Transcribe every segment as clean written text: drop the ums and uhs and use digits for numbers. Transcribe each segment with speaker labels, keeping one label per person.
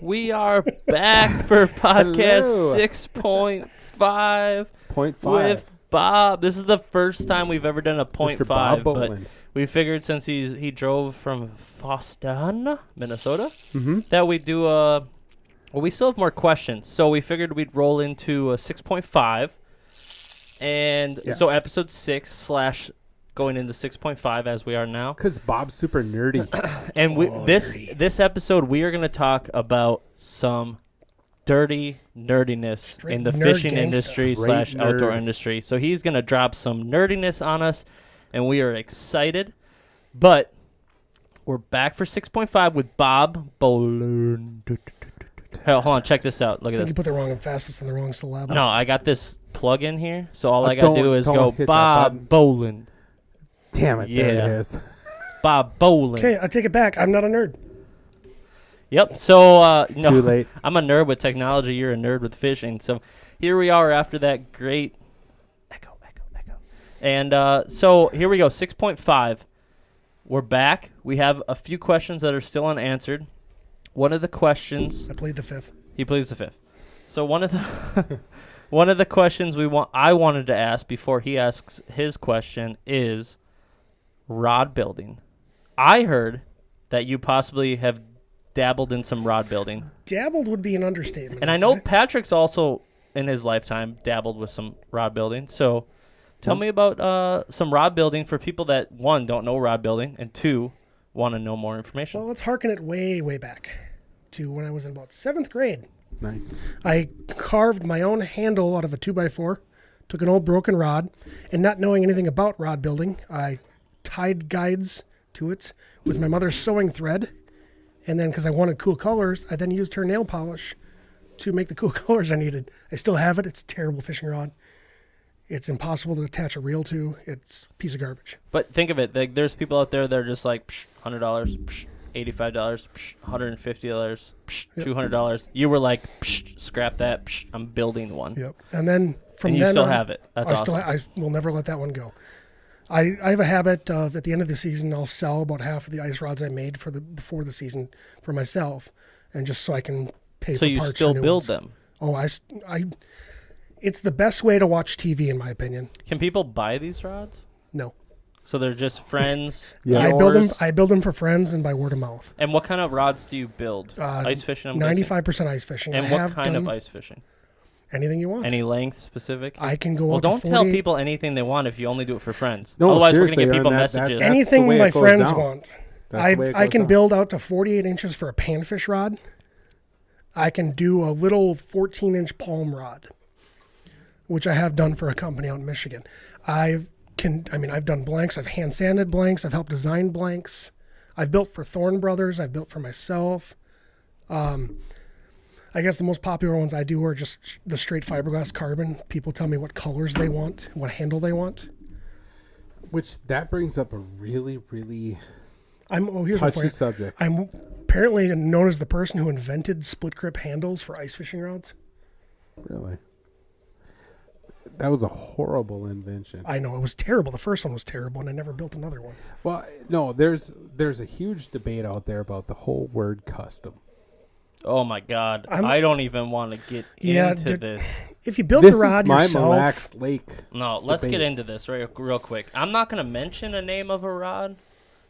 Speaker 1: We are back for podcast 6.5 with Bob. This is the first time we've ever done a .5,
Speaker 2: Mr. Bob
Speaker 1: but
Speaker 2: Bohland.
Speaker 1: we figured since he drove from Boston, Minnesota, that we do well, we still have more questions, so we figured we'd roll into a 6.5, and so episode 6 / going into 6.5 as we are now.
Speaker 2: Because Bob's super nerdy.
Speaker 1: And this episode, we are going to talk about some dirty nerdiness in the fishing industry / outdoor industry. So he's going to drop some nerdiness on us, and we are excited. But we're back for 6.5 with Bob Bohland. Hey, hold on, check this out. Look at
Speaker 3: I think
Speaker 1: this.
Speaker 3: you put the wrong emphasis on the wrong syllable.
Speaker 1: No, I got this plug in here, so all I got to do is go
Speaker 2: hit that
Speaker 1: Bob Bohland.
Speaker 2: Damn it, there it is.
Speaker 1: Bob Bohland.
Speaker 3: Okay, I take it back. I'm not a nerd.
Speaker 1: Yep. So, no,
Speaker 2: Too late.
Speaker 1: I'm a nerd with technology. You're a nerd with fishing. So here we are after that great echo. And so here we go, 6.5. We're back. We have a few questions that are still unanswered. One of the questions.
Speaker 3: I played the fifth.
Speaker 1: He pleads the fifth. So one of the questions I wanted to ask before he asks his question is rod building. I heard that you possibly have dabbled in some rod building.
Speaker 3: Dabbled would be an understatement.
Speaker 1: And I know Patrick's also, in his lifetime, dabbled with some rod building. So tell me about some rod building for people that, 1, don't know rod building, and 2, want to know more information.
Speaker 3: Well, let's harken it way, way back to when I was in about 7th grade.
Speaker 2: Nice.
Speaker 3: I carved my own handle out of a 2x4, took an old broken rod, and not knowing anything about rod building, I tied guides to it with my mother's sewing thread. And then because I wanted cool colors, I then used her nail polish to make the cool colors I needed. I still have it. It's a terrible fishing rod. It's impossible to attach a reel to. It's a piece of garbage.
Speaker 1: But think of it. Like, there's people out there that are just like, $100, $85, $150, $200. You were like, scrap that. I'm building one.
Speaker 3: Yep. And then from
Speaker 1: and you
Speaker 3: then
Speaker 1: still
Speaker 3: on,
Speaker 1: have it. That's awesome.
Speaker 3: I will never let that one go. I have a habit of, at the end of the season, I'll sell about half of the ice rods I made before the season for myself, and just so I can pay for parts.
Speaker 1: So you still build them?
Speaker 3: Oh, it's the best way to watch TV, in my opinion.
Speaker 1: Can people buy these rods?
Speaker 3: No.
Speaker 1: So they're just friends?
Speaker 3: I build them for friends and by word of mouth.
Speaker 1: And what kind of rods do you build? Ice fishing?
Speaker 3: 95% ice fishing.
Speaker 1: And what kind of ice fishing?
Speaker 3: Anything you want.
Speaker 1: Any length specific?
Speaker 3: I can go.
Speaker 1: Well,
Speaker 3: out to
Speaker 1: don't
Speaker 3: 40.
Speaker 1: tell people anything they want if you only do it for friends.
Speaker 2: No,
Speaker 1: otherwise, we're gonna
Speaker 2: seriously,
Speaker 1: get people
Speaker 2: that's
Speaker 1: messages.
Speaker 3: Anything my friends want. I can
Speaker 2: down.
Speaker 3: build out to 48 inches for a panfish rod. I can do a little 14-inch palm rod, which I have done for a company out in Michigan. I've done blanks. I've hand sanded blanks. I've helped design blanks. I've built for Thorne Brothers. I've built for myself. I guess the most popular ones I do are just the straight fiberglass carbon. People tell me what colors they want, what handle they want.
Speaker 2: Which that brings up a really, really
Speaker 3: here's
Speaker 2: touchy subject.
Speaker 3: I'm apparently known as the person who invented split grip handles for ice fishing rods.
Speaker 2: Really? That was a horrible invention.
Speaker 3: I know, it was terrible. The first one was terrible, and I never built another one.
Speaker 2: Well, no, there's a huge debate out there about the whole word custom.
Speaker 1: Oh my God! I don't even want to get into this.
Speaker 3: If you build the rod yourself,
Speaker 2: this is my Mille Lacs Lake.
Speaker 1: No, let's get into this real quick. I'm not going to mention a name of a rod,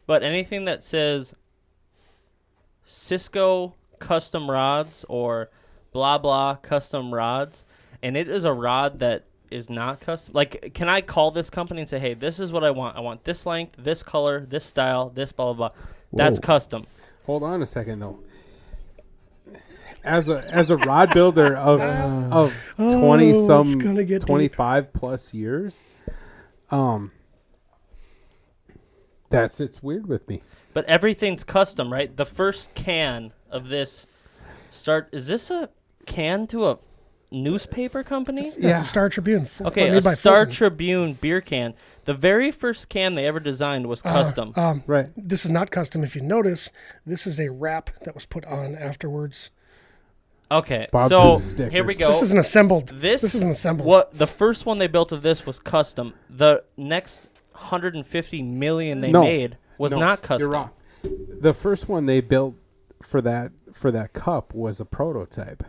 Speaker 1: but anything that says Cisco custom rods or blah blah custom rods, and it is a rod that is not custom. Like, can I call this company and say, "Hey, this is what I want. I want this length, this color, this style, this blah blah blah." That's custom.
Speaker 2: Hold on a second though. As a rod builder of 25 plus years, it's weird with me.
Speaker 1: But everything's custom, right? The first can of this is this a can to a newspaper company?
Speaker 3: It's a Star Tribune.
Speaker 1: Okay, a Star Tribune beer can. The very first can they ever designed was custom.
Speaker 2: Right.
Speaker 3: This is not custom. If you notice, this is a wrap that was put on afterwards.
Speaker 1: Okay,
Speaker 2: so
Speaker 1: here we go.
Speaker 3: This is an assembled. This is an assembled.
Speaker 1: What the first one they built of this was custom. The next 150 million they made was not custom.
Speaker 2: You're wrong. The first one they built for that cup was a prototype.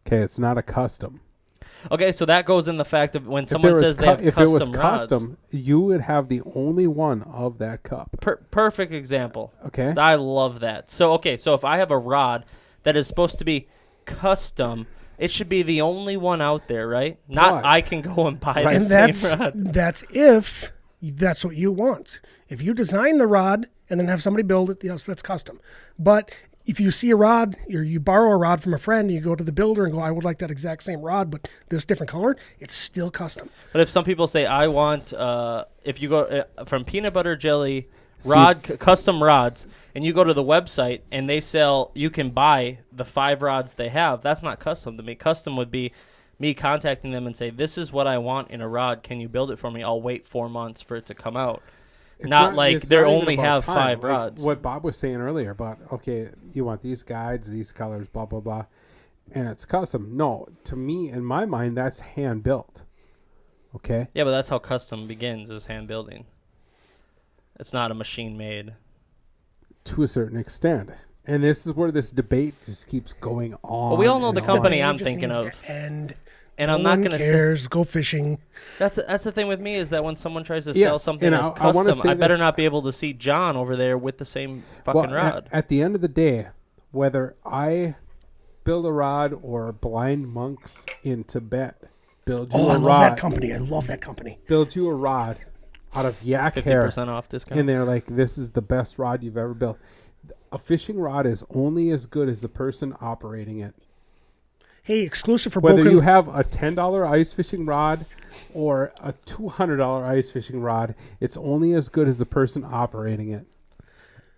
Speaker 2: Okay, it's not a custom.
Speaker 1: Okay, so that goes in the fact of when someone says they have
Speaker 2: if
Speaker 1: custom
Speaker 2: it was
Speaker 1: rods.
Speaker 2: custom, you would have the only one of that cup.
Speaker 1: Perfect example.
Speaker 2: Okay.
Speaker 1: I love that. So if I have a rod that is supposed to be custom, it should be the only one out there, right? Not
Speaker 2: But-
Speaker 1: I can go and buy
Speaker 3: And
Speaker 1: the same rod.
Speaker 3: that's if that's what you want. If you design the rod and then have somebody build it, yes, that's custom. But if you see a rod or you borrow a rod from a friend and you go to the builder and go, I would like that exact same rod, but this different color, it's still custom.
Speaker 1: But if some people say, I want, if you go from peanut butter jelly custom rods, and you go to the website and they sell, you can buy the 5 rods they have, that's not custom to me. Custom would be me contacting them and say, this is what I want in a rod. Can you build it for me? I'll wait 4 months for it to come out.
Speaker 2: It's
Speaker 1: Not like
Speaker 2: it's
Speaker 1: they
Speaker 2: not even
Speaker 1: only
Speaker 2: about
Speaker 1: have
Speaker 2: time.
Speaker 1: 5
Speaker 2: Like
Speaker 1: rods.
Speaker 2: what Bob was saying earlier about, okay, you want these guides, these colors, blah, blah, blah, and it's custom. No, to me, in my mind, that's hand built. Okay?
Speaker 1: Yeah, but that's how custom begins, is hand building. It's not a machine made.
Speaker 2: To a certain extent. And this is where this debate just keeps going on.
Speaker 1: Well, we all know the
Speaker 2: and
Speaker 1: company
Speaker 2: on.
Speaker 1: I'm
Speaker 3: Just
Speaker 1: thinking
Speaker 3: needs
Speaker 1: of.
Speaker 3: to end.
Speaker 1: And
Speaker 3: No
Speaker 1: I'm not
Speaker 3: one
Speaker 1: going to say
Speaker 3: cares. Go fishing.
Speaker 1: that's the thing with me is that when someone tries to sell
Speaker 2: Yes,
Speaker 1: something
Speaker 2: and
Speaker 1: as
Speaker 2: I wanna
Speaker 1: custom,
Speaker 2: say
Speaker 1: I better
Speaker 2: this-
Speaker 1: not be able to see John over there with the same fucking rod.
Speaker 2: At the end of the day, whether I build a rod or blind monks in Tibet build you
Speaker 3: Oh,
Speaker 2: a
Speaker 3: I love
Speaker 2: rod,
Speaker 3: that company. I love that company.
Speaker 2: build you a rod out of yak hair,
Speaker 1: 50% off discount.
Speaker 2: and they're like, this is the best rod you've ever built. A fishing rod is only as good as the person operating it.
Speaker 3: Hey, exclusive for
Speaker 2: Whether
Speaker 3: Broken.
Speaker 2: you have a $10 ice fishing rod or a $200 ice fishing rod, it's only as good as the person operating it.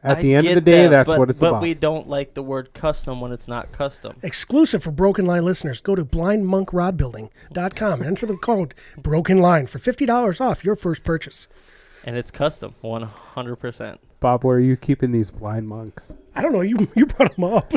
Speaker 2: At
Speaker 1: I
Speaker 2: the end of
Speaker 1: get
Speaker 2: the day,
Speaker 1: that,
Speaker 2: that's
Speaker 1: but,
Speaker 2: what it's
Speaker 1: but
Speaker 2: about.
Speaker 1: we don't like the word custom when it's not custom.
Speaker 3: Exclusive for Broken Line listeners. Go to blindmonkrodbuilding.com and enter the code Broken Line for $50 off your first purchase.
Speaker 1: And it's custom, 100%.
Speaker 2: Bob, where are you keeping these blind monks?
Speaker 3: I don't know. You brought them up.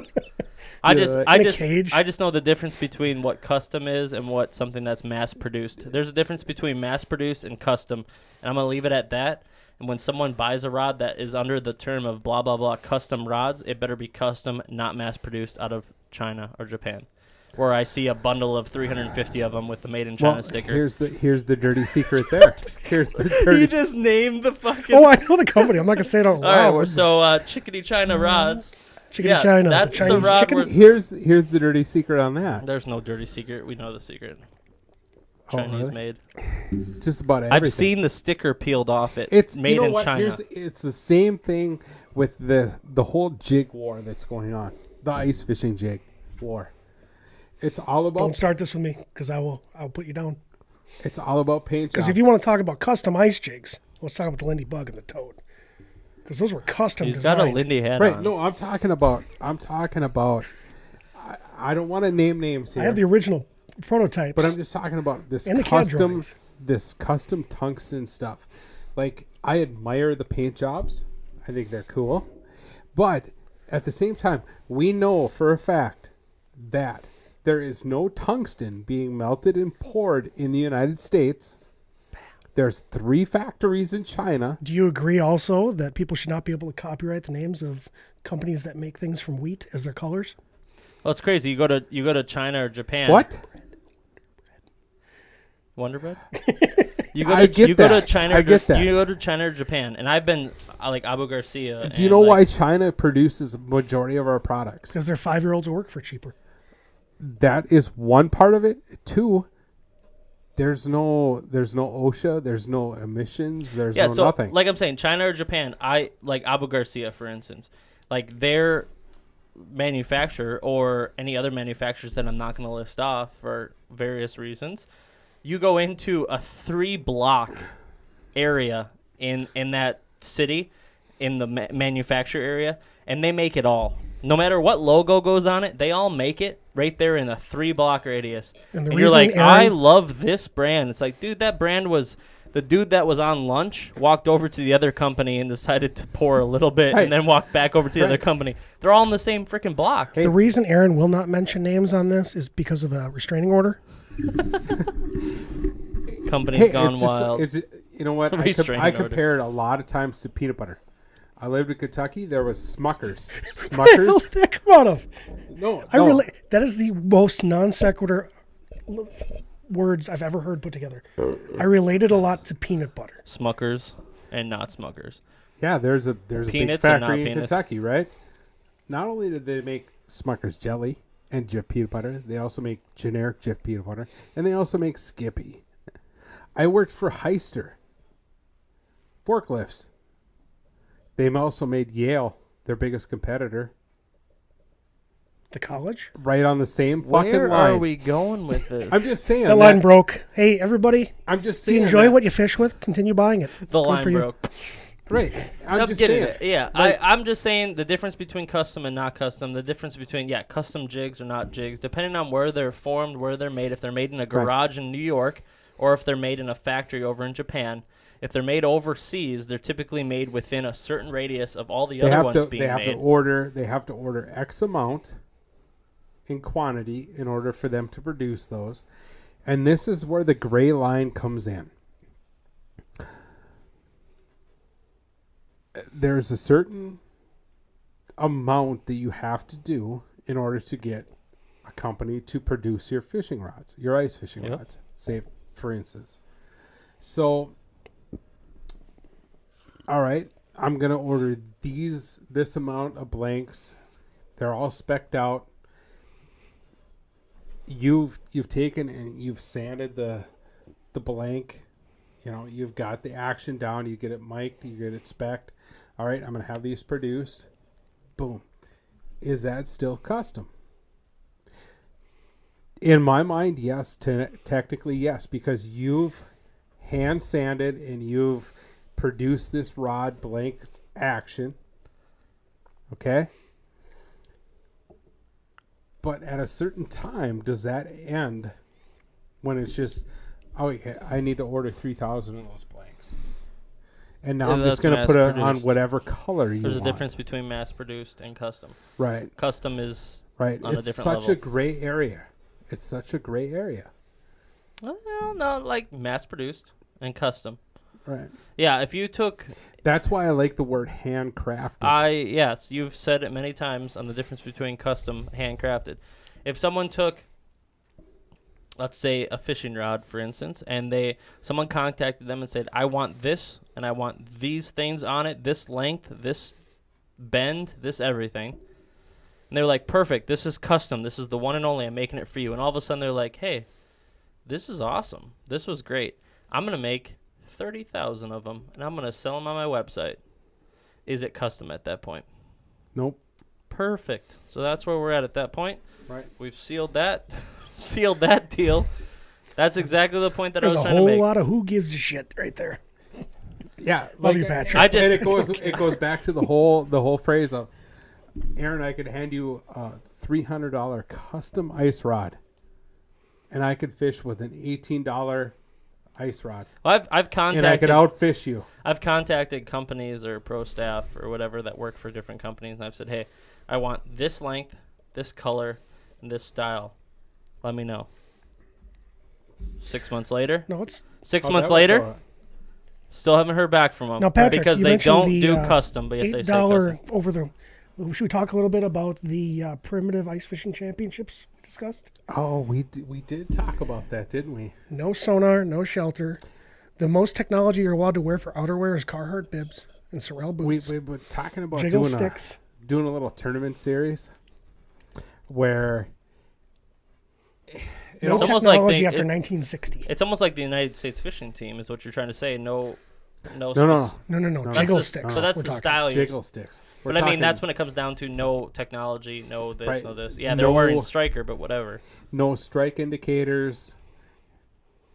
Speaker 1: I
Speaker 2: Do
Speaker 1: just
Speaker 2: it.
Speaker 1: I
Speaker 3: In a
Speaker 1: just
Speaker 3: cage.
Speaker 1: I just know the difference between what custom is and what something that's mass produced. There's a difference between mass produced and custom, and I'm gonna leave it at that. And when someone buys a rod that is under the term of blah blah blah custom rods, it better be custom, not mass produced out of China or Japan. Where I see a bundle of 350 of them with the made in China sticker.
Speaker 2: Here's the dirty secret there. Here's the dirty.
Speaker 1: You just named the fucking.
Speaker 3: Oh, I know the company. I'm not going to say it out
Speaker 1: All right,
Speaker 3: loud.
Speaker 1: we're so Chickadee China rods.
Speaker 3: Chicken
Speaker 1: yeah,
Speaker 3: China.
Speaker 1: that's
Speaker 3: the
Speaker 1: the
Speaker 3: Chinese
Speaker 1: rod
Speaker 3: chicken.
Speaker 1: where-
Speaker 2: Here's the dirty secret on that.
Speaker 1: There's no dirty secret. We know the secret.
Speaker 2: Oh,
Speaker 1: Chinese
Speaker 2: really?
Speaker 1: made.
Speaker 2: Just about everything.
Speaker 1: I've seen the sticker peeled off it.
Speaker 2: It's
Speaker 1: made
Speaker 2: you know
Speaker 1: in
Speaker 2: what?
Speaker 1: China.
Speaker 2: It's the same thing with the whole jig war that's going on. The ice fishing jig war. It's all
Speaker 3: Don't
Speaker 2: about
Speaker 3: start this with me because I'll put you down.
Speaker 2: it's all about paint
Speaker 3: Because
Speaker 2: job.
Speaker 3: if you want to talk about custom ice jigs, let's talk about the Lindy Bug and the Toad. Because those were custom
Speaker 1: He's
Speaker 3: designed.
Speaker 1: got a Lindy hat
Speaker 2: right?
Speaker 1: on.
Speaker 2: No, I'm talking about. I don't want to name names here.
Speaker 3: I have the original prototypes.
Speaker 2: But I'm just talking about this
Speaker 3: And the CAD
Speaker 2: custom,
Speaker 3: drawings.
Speaker 2: this custom tungsten stuff. Like, I admire the paint jobs. I think they're cool. But at the same time, we know for a fact that there is no tungsten being melted and poured in the United States. There's 3 factories in China.
Speaker 3: Do you agree also that people should not be able to copyright the names of companies that make things from wheat as their colors?
Speaker 1: Well, it's crazy. You go to China or Japan.
Speaker 2: What?
Speaker 1: Wonder Bread? You
Speaker 2: I get
Speaker 1: go to
Speaker 2: that.
Speaker 1: China.
Speaker 2: I get that.
Speaker 1: You go to China or Japan, and I've been like Abu Garcia.
Speaker 2: Do you
Speaker 1: and,
Speaker 2: know
Speaker 1: like,
Speaker 2: why China produces a majority of our products?
Speaker 3: Because their 5-year-olds will work for cheaper.
Speaker 2: That is one part of it. 2, there's no OSHA, there's no emissions, there's
Speaker 1: Yeah,
Speaker 2: no
Speaker 1: so
Speaker 2: nothing.
Speaker 1: like I'm saying, China or Japan, I like Abu Garcia, for instance, like their manufacturer or any other manufacturers that I'm not going to list off for various reasons. You go into a 3-block area in that city, in the manufacturer area, and they make it all. No matter what logo goes on it, they all make it right there in a 3-block radius.
Speaker 3: And the
Speaker 1: And you're
Speaker 3: reason
Speaker 1: like,
Speaker 3: Aaron-
Speaker 1: I love this brand. It's like, dude, that brand was the dude that was on lunch, walked over to the other company and decided to pour a little bit
Speaker 2: Right.
Speaker 1: and then walked back over to the other
Speaker 2: Right.
Speaker 1: company. They're all in the same freaking block.
Speaker 2: Hey.
Speaker 3: The reason Aaron will not mention names on this is because of a restraining order.
Speaker 1: Company's gone
Speaker 2: it's just-
Speaker 1: wild.
Speaker 2: it's, you know what?
Speaker 1: Restraining
Speaker 2: I
Speaker 1: order.
Speaker 2: compared a lot of times to peanut butter. I lived in Kentucky. There was Smuckers.
Speaker 3: Where the hell
Speaker 2: Smuckers.
Speaker 3: did that come out of?
Speaker 2: No,
Speaker 3: I
Speaker 2: no.
Speaker 3: relate. That is the most non sequitur words I've ever heard put together. I related a lot to peanut butter.
Speaker 1: Smuckers and not Smuckers.
Speaker 2: Yeah, there's a big
Speaker 1: Peanuts and not
Speaker 2: factory in
Speaker 1: peanuts.
Speaker 2: Kentucky, right? Not only did they make Smucker's jelly and Jif peanut butter, they also make generic Jif peanut butter, and they also make Skippy. I worked for Heister forklifts. They also made Yale, their biggest competitor,
Speaker 3: The college?
Speaker 2: right on the same fucking
Speaker 1: Where
Speaker 2: line.
Speaker 1: are we going with this?
Speaker 2: I'm just saying
Speaker 3: That line broke. Hey, everybody,
Speaker 2: I'm just
Speaker 3: if
Speaker 2: saying
Speaker 3: you enjoy
Speaker 2: that.
Speaker 3: what you fish with, continue buying it.
Speaker 1: The
Speaker 3: Good
Speaker 1: line
Speaker 3: for you.
Speaker 1: broke.
Speaker 2: Right. I'm
Speaker 1: I'm
Speaker 2: just
Speaker 1: getting
Speaker 2: saying.
Speaker 1: it. Yeah,
Speaker 2: Like-
Speaker 1: I'm just saying the difference between custom and not custom. The difference between custom jigs or not jigs, depending on where they're formed, where they're made. If they're made in a garage in New York, or if they're made in a factory over in Japan. If they're made overseas, they're typically made within a certain radius of all the other ones being
Speaker 2: They have
Speaker 1: made.
Speaker 2: to order X amount in quantity in order for them to produce those. And this is where the gray line comes in. There's a certain amount that you have to do in order to get a company to produce your fishing rods, your ice fishing
Speaker 1: Yep.
Speaker 2: rods, say for instance. So, all right, I'm going to order this amount of blanks. They're all spec'd out. You've taken and you've sanded the blank. You know, you've got the action down. You get it mic'd. You get it spec'd. All right, I'm going to have these produced. Boom. Is that still custom? In my mind, yes. Technically, yes, because you've hand sanded and you've produced this rod blank action. Okay? But at a certain time, does that end when it's just, oh, okay, I need to order 3,000 of those blanks. And now
Speaker 1: Yeah,
Speaker 2: I'm just
Speaker 1: that's
Speaker 2: going to put it on
Speaker 1: mass-produced.
Speaker 2: whatever color you
Speaker 1: There's
Speaker 2: want.
Speaker 1: a difference between mass-produced and custom.
Speaker 2: Right,
Speaker 1: Custom is
Speaker 2: right.
Speaker 1: on a
Speaker 2: It's
Speaker 1: different
Speaker 2: such
Speaker 1: level.
Speaker 2: a gray area. It's such a gray area.
Speaker 1: well, not like mass-produced and custom.
Speaker 2: Right.
Speaker 1: Yeah, if you took
Speaker 2: That's why I like the word handcrafted.
Speaker 1: yes, you've said it many times on the difference between custom handcrafted. If someone took, let's say, a fishing rod, for instance, and someone contacted them and said, I want this, and I want these things on it, this length, this bend, this everything. And they were like, perfect, this is custom, this is the one and only, I'm making it for you. And all of a sudden they're like, hey, this is awesome, this was great. I'm going to make 30,000 of them, and I'm going to sell them on my website. Is it custom at that point?
Speaker 2: Nope.
Speaker 1: Perfect. So that's where we're at that point.
Speaker 2: Right.
Speaker 1: We've sealed that deal. That's exactly the point that
Speaker 3: There's
Speaker 1: I
Speaker 3: a
Speaker 1: was trying to
Speaker 3: whole
Speaker 1: make.
Speaker 3: lot of who gives a shit right there.
Speaker 2: Yeah.
Speaker 3: Love you, Patrick.
Speaker 1: I just-
Speaker 2: and it goes back to the whole phrase of, Aaron, I could hand you a $300 custom ice rod, and I could fish with an $18 ice rod,
Speaker 1: I've
Speaker 2: and I could
Speaker 1: contacted
Speaker 2: outfish you.
Speaker 1: I've contacted companies or pro staff or whatever that work for different companies, and I've said, hey, I want this length, this color, and this style. Let me know. 6 months later,
Speaker 3: No, it's
Speaker 1: 6
Speaker 2: How'd
Speaker 1: months
Speaker 2: that work
Speaker 1: later,
Speaker 2: out?
Speaker 1: still haven't heard back from them.
Speaker 3: Now, Patrick,
Speaker 1: because
Speaker 3: you
Speaker 1: they
Speaker 3: mentioned
Speaker 1: don't
Speaker 3: the,
Speaker 1: do custom, but yet they say
Speaker 3: $8
Speaker 1: custom.
Speaker 3: over the. Should we talk a little bit about the primitive ice fishing championships we discussed?
Speaker 2: Oh, we did talk about that, didn't we?
Speaker 3: No sonar, no shelter. The most technology you're allowed to wear for outerwear is Carhartt bibs and Sorel boots.
Speaker 2: We were talking about
Speaker 3: Jiggle
Speaker 2: doing
Speaker 3: sticks.
Speaker 2: doing a little tournament series where
Speaker 3: No
Speaker 1: almost like
Speaker 3: technology
Speaker 1: they-
Speaker 3: after
Speaker 1: it-
Speaker 3: 1960.
Speaker 1: It's almost like the United States fishing team is what you're trying to say. No.
Speaker 2: No.
Speaker 3: No.
Speaker 1: That's
Speaker 3: Jiggle
Speaker 1: the,
Speaker 3: sticks.
Speaker 1: So that's
Speaker 3: we're
Speaker 1: the
Speaker 3: talking.
Speaker 1: style.
Speaker 2: jiggle sticks. We're
Speaker 1: But I mean,
Speaker 2: talking
Speaker 1: that's when it comes down to no technology, no this,
Speaker 2: Right.
Speaker 1: no this. Yeah, they're
Speaker 2: No-
Speaker 1: wearing striker, but whatever.
Speaker 2: no strike indicators.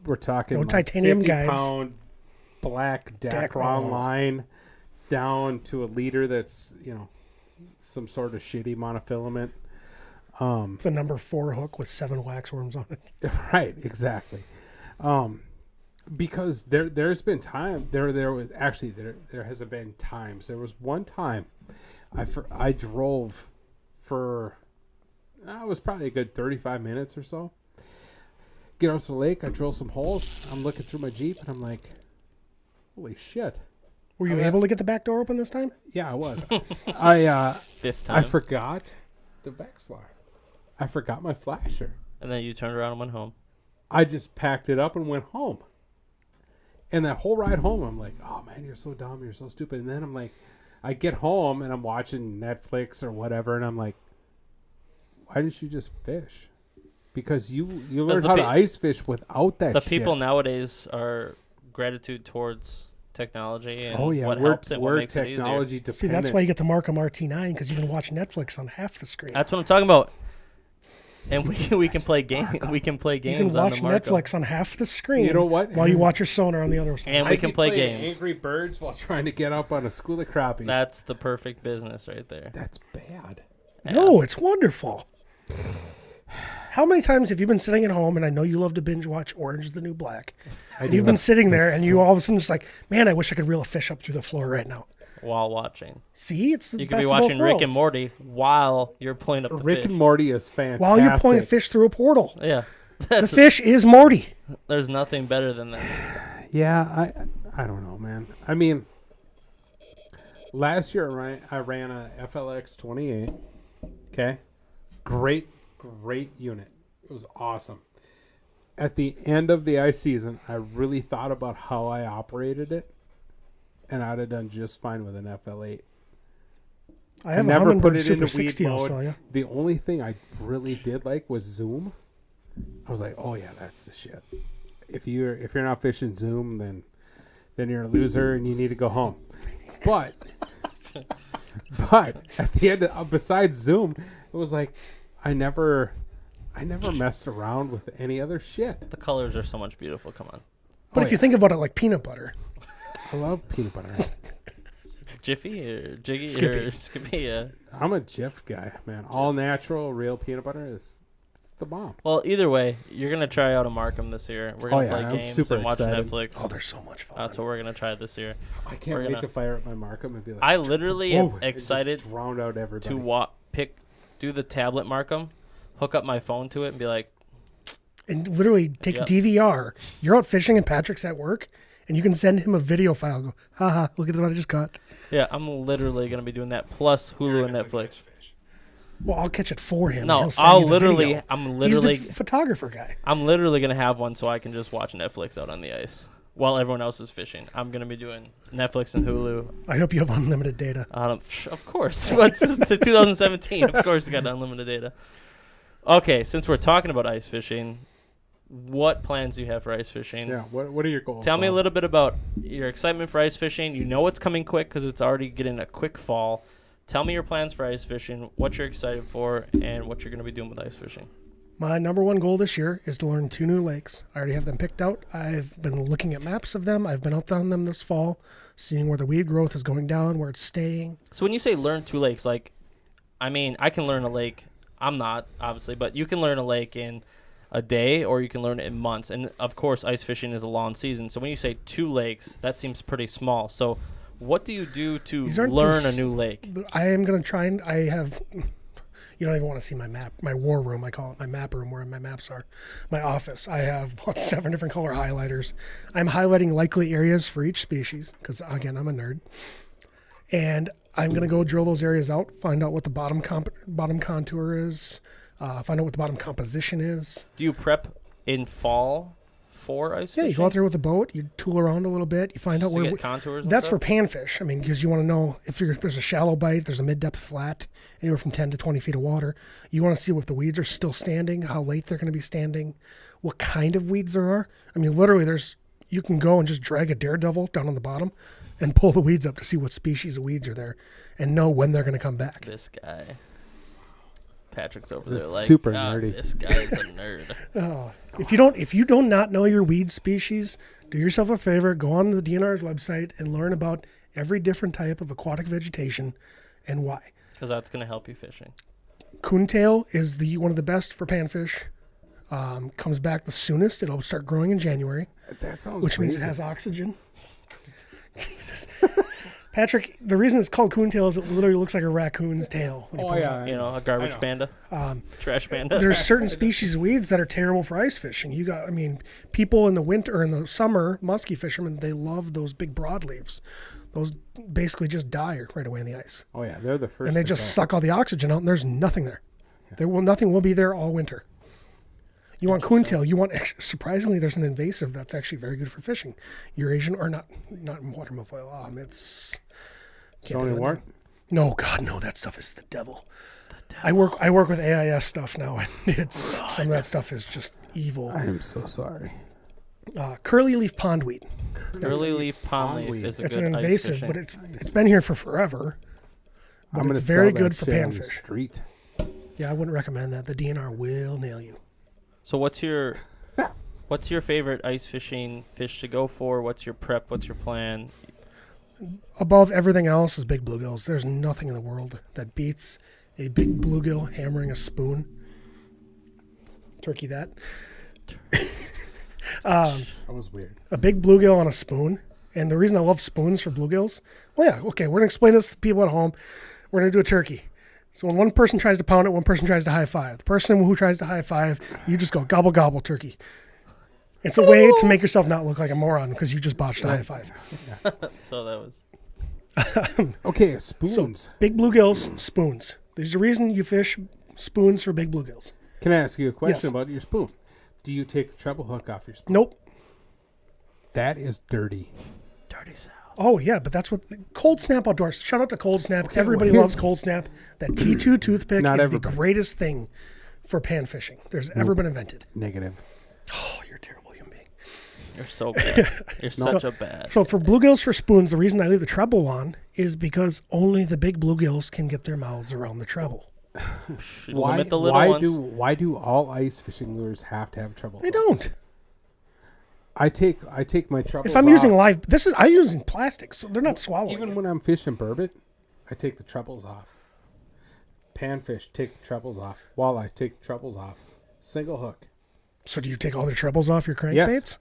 Speaker 2: We're talking
Speaker 3: No
Speaker 2: like
Speaker 3: titanium
Speaker 2: 50
Speaker 3: guides.
Speaker 2: pound black Dacron
Speaker 3: Dacron.
Speaker 2: line down to a leader that's some sort of shitty monofilament.
Speaker 3: The number 4 hook with 7 waxworms on it.
Speaker 2: Right, exactly. Because there's been time there hasn't been times. There was one time I drove for it was probably a good 35 minutes or so. Get out to the lake, I drill some holes. I'm looking through my Jeep and I'm like, holy shit.
Speaker 3: Were you able to get the back door open this time?
Speaker 2: Yeah, I was.
Speaker 1: Fifth time.
Speaker 2: I forgot the Vexlar. I forgot my flasher.
Speaker 1: And then you turned around and went home.
Speaker 2: I just packed it up and went home. And that whole ride home, I'm like, oh, man, you're so dumb. You're so stupid. And then I'm like, I get home and I'm watching Netflix or whatever. And I'm like, why didn't you just fish? Because you learned how to ice fish without that shit.
Speaker 1: The people nowadays are gratitude towards technology and what
Speaker 2: we're,
Speaker 1: helps it, what
Speaker 2: we're
Speaker 1: makes it
Speaker 2: technology
Speaker 1: easier.
Speaker 2: dependent.
Speaker 3: See, that's why you get the Markham RT9, because you can watch Netflix on half the screen.
Speaker 1: That's what I'm talking about. And we can play games. We can play games.
Speaker 3: You can watch
Speaker 1: on the Markham.
Speaker 3: Netflix on half the screen.
Speaker 2: You know what?
Speaker 3: While you watch your Sonar on the other side.
Speaker 1: And we can play games.
Speaker 2: Angry Birds while trying to get up on a school of crappies.
Speaker 1: That's the perfect business right there.
Speaker 2: That's bad.
Speaker 3: No, it's wonderful. How many times have you been sitting at home, and I know you love to binge watch Orange is the New Black, and you've been sitting there, and you all of a sudden just like, man, I wish I could reel a fish up through the floor right now.
Speaker 1: While watching.
Speaker 3: See, it's the
Speaker 1: You could
Speaker 3: best
Speaker 1: be
Speaker 3: of both
Speaker 1: watching Rick and
Speaker 3: worlds.
Speaker 1: Morty while you're pulling up the
Speaker 2: Rick
Speaker 1: fish.
Speaker 2: and Morty is fantastic.
Speaker 3: While you're pulling fish through a portal.
Speaker 1: Yeah.
Speaker 3: The fish is Morty.
Speaker 1: There's nothing better than that.
Speaker 2: Yeah, I don't know, man. I mean, last year I ran a FLX 28. Okay, great unit. It was awesome. At the end of the ice season, I really thought about how I operated it, and I'd have done just fine with an FL8.
Speaker 3: I have
Speaker 2: never
Speaker 3: a
Speaker 2: put
Speaker 3: Humminbird
Speaker 2: it
Speaker 3: Super
Speaker 2: into
Speaker 3: 60
Speaker 2: weed
Speaker 3: I'll
Speaker 2: mode.
Speaker 3: sell you.
Speaker 2: The only thing I really did like was zoom. I was like, oh yeah, that's the shit. If you're not fishing zoom, then you're a loser and you need to go home. But at the end, besides zoom, it was like I never messed around with any other shit.
Speaker 1: The colors are so much beautiful. Come on.
Speaker 3: But if you think about it like peanut butter.
Speaker 2: I love peanut butter.
Speaker 1: Jiffy or Jiggy
Speaker 3: Skippy.
Speaker 1: or Skippy, yeah.
Speaker 2: I'm a Jif guy, man. All natural, real peanut butter is the bomb.
Speaker 1: Well, either way, you're going to try out a Markham this year. We're going to play
Speaker 2: I'm
Speaker 1: games
Speaker 2: super
Speaker 1: and watch
Speaker 2: excited.
Speaker 1: Netflix.
Speaker 3: Oh, they're so much fun.
Speaker 1: That's what we're going to try this year.
Speaker 2: I can't wait to fire up my Markham and be like,
Speaker 1: I literally
Speaker 2: "Whoa,"
Speaker 1: am
Speaker 2: and just
Speaker 1: excited
Speaker 2: drown out everybody.
Speaker 1: to do the tablet Markham, hook up my phone to it and be like,
Speaker 3: And literally take
Speaker 1: Yep.
Speaker 3: DVR. You're out fishing and Patrick's at work, and you can send him a video file. Go, haha, look at what I just caught.
Speaker 1: yeah, I'm literally going to be doing that plus Hulu and Netflix.
Speaker 3: Well, I'll catch it for him.
Speaker 1: No,
Speaker 3: He'll send you the video.
Speaker 1: I'm
Speaker 3: He's
Speaker 1: literally
Speaker 3: the photographer guy.
Speaker 1: I'm literally going to have one so I can just watch Netflix out on the ice while everyone else is fishing. I'm going to be doing Netflix and Hulu.
Speaker 3: I hope you have unlimited data.
Speaker 1: Of course. What's to 2017? Of course, you got unlimited data. Okay, since we're talking about ice fishing, what plans do you have for ice fishing?
Speaker 2: Yeah, what are your goals?
Speaker 1: Tell me a
Speaker 2: Bob?
Speaker 1: little bit about your excitement for ice fishing. You know it's coming quick because it's already getting a quick fall. Tell me your plans for ice fishing, what you're excited for, and what you're going to be doing with ice fishing.
Speaker 3: My number one goal this year is to learn 2 new lakes. I already have them picked out. I've been looking at maps of them. I've been out on them this fall, seeing where the weed growth is going down, where it's staying.
Speaker 1: So when you say learn 2 lakes, like, I mean, I can learn a lake. I'm not, obviously, but you can learn a lake in a day or you can learn it in months. And, of course, ice fishing is a long season. So when you say 2 lakes, that seems pretty small. So what do you do to learn a new lake?
Speaker 3: I am going to try and I have, you don't even want to see my map, my war room, I call it, my map room where my maps are, my office. I have about 7 different color highlighters. I'm highlighting likely areas for each species because, again, I'm a nerd. And I'm going to go drill those areas out, find out what the bottom contour is, find out what the bottom composition is.
Speaker 1: Do you prep in fall for ice fishing?
Speaker 3: Yeah, you go out there with a boat, you tool around a little bit, you find out
Speaker 1: So you
Speaker 3: where
Speaker 1: get contours and
Speaker 3: that's
Speaker 1: stuff?
Speaker 3: for panfish. I mean, because you want to know if there's a shallow bite, there's a mid-depth flat, anywhere from 10 to 20 feet of water. You want to see if the weeds are still standing, how late they're going to be standing, what kind of weeds there are. I mean, literally, you can go and just drag a daredevil down on the bottom and pull the weeds up to see what species of weeds are there and know when they're going to come back.
Speaker 1: This guy. Patrick's over there
Speaker 2: That's
Speaker 1: like,
Speaker 2: super nerdy.
Speaker 1: This guy is a nerd.
Speaker 3: Oh, if you do not know your weed species, do yourself a favor, go on the DNR's website and learn about every different type of aquatic vegetation and why.
Speaker 1: Because that's going to help you fishing.
Speaker 3: Coontail is one of the best for panfish. Comes back the soonest. It'll start growing in January,
Speaker 2: That sounds
Speaker 3: which means it has
Speaker 2: racist.
Speaker 3: oxygen. Jesus. Patrick, the reason it's called coontail is it literally looks like a raccoon's tail. when you pull it out.
Speaker 1: You know, a garbage panda, trash panda.
Speaker 3: There's certain species of weeds that are terrible for ice fishing. People in the winter or in the summer, musky fishermen, they love those big broadleaves. Those basically just die right away in the ice.
Speaker 2: Oh yeah, they're the first.
Speaker 3: And they just suck all the oxygen out, and there's nothing there. Nothing will be there all winter. You want coontail. You want, surprisingly, there's an invasive that's actually very good for fishing. Eurasian, or not water milfoil. It's
Speaker 2: Stony wart?
Speaker 3: No, God, no. That stuff is the devil. I work with AIS stuff now, and some of that stuff is just evil.
Speaker 2: I am so sorry.
Speaker 3: Curly leaf pondweed.
Speaker 1: Curly leaf pondweed is a
Speaker 3: It's
Speaker 1: good
Speaker 3: an
Speaker 1: ice
Speaker 3: invasive,
Speaker 1: fishing.
Speaker 3: but it's been here for forever. But
Speaker 2: I'm
Speaker 3: it's
Speaker 2: gonna
Speaker 3: very
Speaker 2: sell
Speaker 3: good
Speaker 2: that
Speaker 3: for
Speaker 2: shit on the
Speaker 3: panfish.
Speaker 2: street.
Speaker 3: Yeah, I wouldn't recommend that. The DNR will nail you.
Speaker 1: So what's your favorite ice fishing fish to go for? What's your prep? What's your plan?
Speaker 3: Above everything else is big bluegills. There's nothing in the world that beats a big bluegill hammering a spoon. Turkey that.
Speaker 2: That was weird.
Speaker 3: A big bluegill on a spoon. And the reason I love spoons for bluegills, we're going to explain this to people at home. We're going to do a turkey. So when one person tries to pound it, one person tries to high five. The person who tries to high five, you just go gobble, gobble, turkey. It's a way to make yourself not look like a moron because you just botched a high five.
Speaker 1: So that was...
Speaker 2: Okay, spoons.
Speaker 3: So big bluegills, spoons. There's a reason you fish spoons for big bluegills.
Speaker 2: Can I ask you a question
Speaker 3: Yes.
Speaker 2: about your spoon? Do you take the treble hook off your spoon?
Speaker 3: Nope.
Speaker 2: That is dirty.
Speaker 1: Dirty South.
Speaker 3: Oh, yeah, but that's what Cold Snap Outdoors. Shout out to Cold Snap.
Speaker 2: Okay,
Speaker 3: Everybody
Speaker 2: well,
Speaker 3: loves Cold Snap. That T2 toothpick
Speaker 2: Not
Speaker 3: is
Speaker 2: everybody.
Speaker 3: the greatest thing for pan fishing there's ever been invented.
Speaker 2: Negative.
Speaker 3: Oh, you're a terrible human being.
Speaker 1: You're so bad. You're such a bad.
Speaker 3: So for bluegills for spoons, the reason I leave the treble on is because only the big bluegills can get their mouths around the treble.
Speaker 1: Limit the little ones.
Speaker 2: Why do all ice fishing lures have to have treble
Speaker 3: They
Speaker 2: hooks?
Speaker 3: don't.
Speaker 2: I take my trebles
Speaker 3: If I'm
Speaker 2: off.
Speaker 3: using I'm using plastic, so they're not swallowing.
Speaker 2: Even
Speaker 3: it.
Speaker 2: when I'm fishing burbot, I take the trebles off. Panfish, take the trebles off. Walleye, take the trebles off. Single hook.
Speaker 3: So do you take all the trebles off your crankbaits?
Speaker 2: Yes.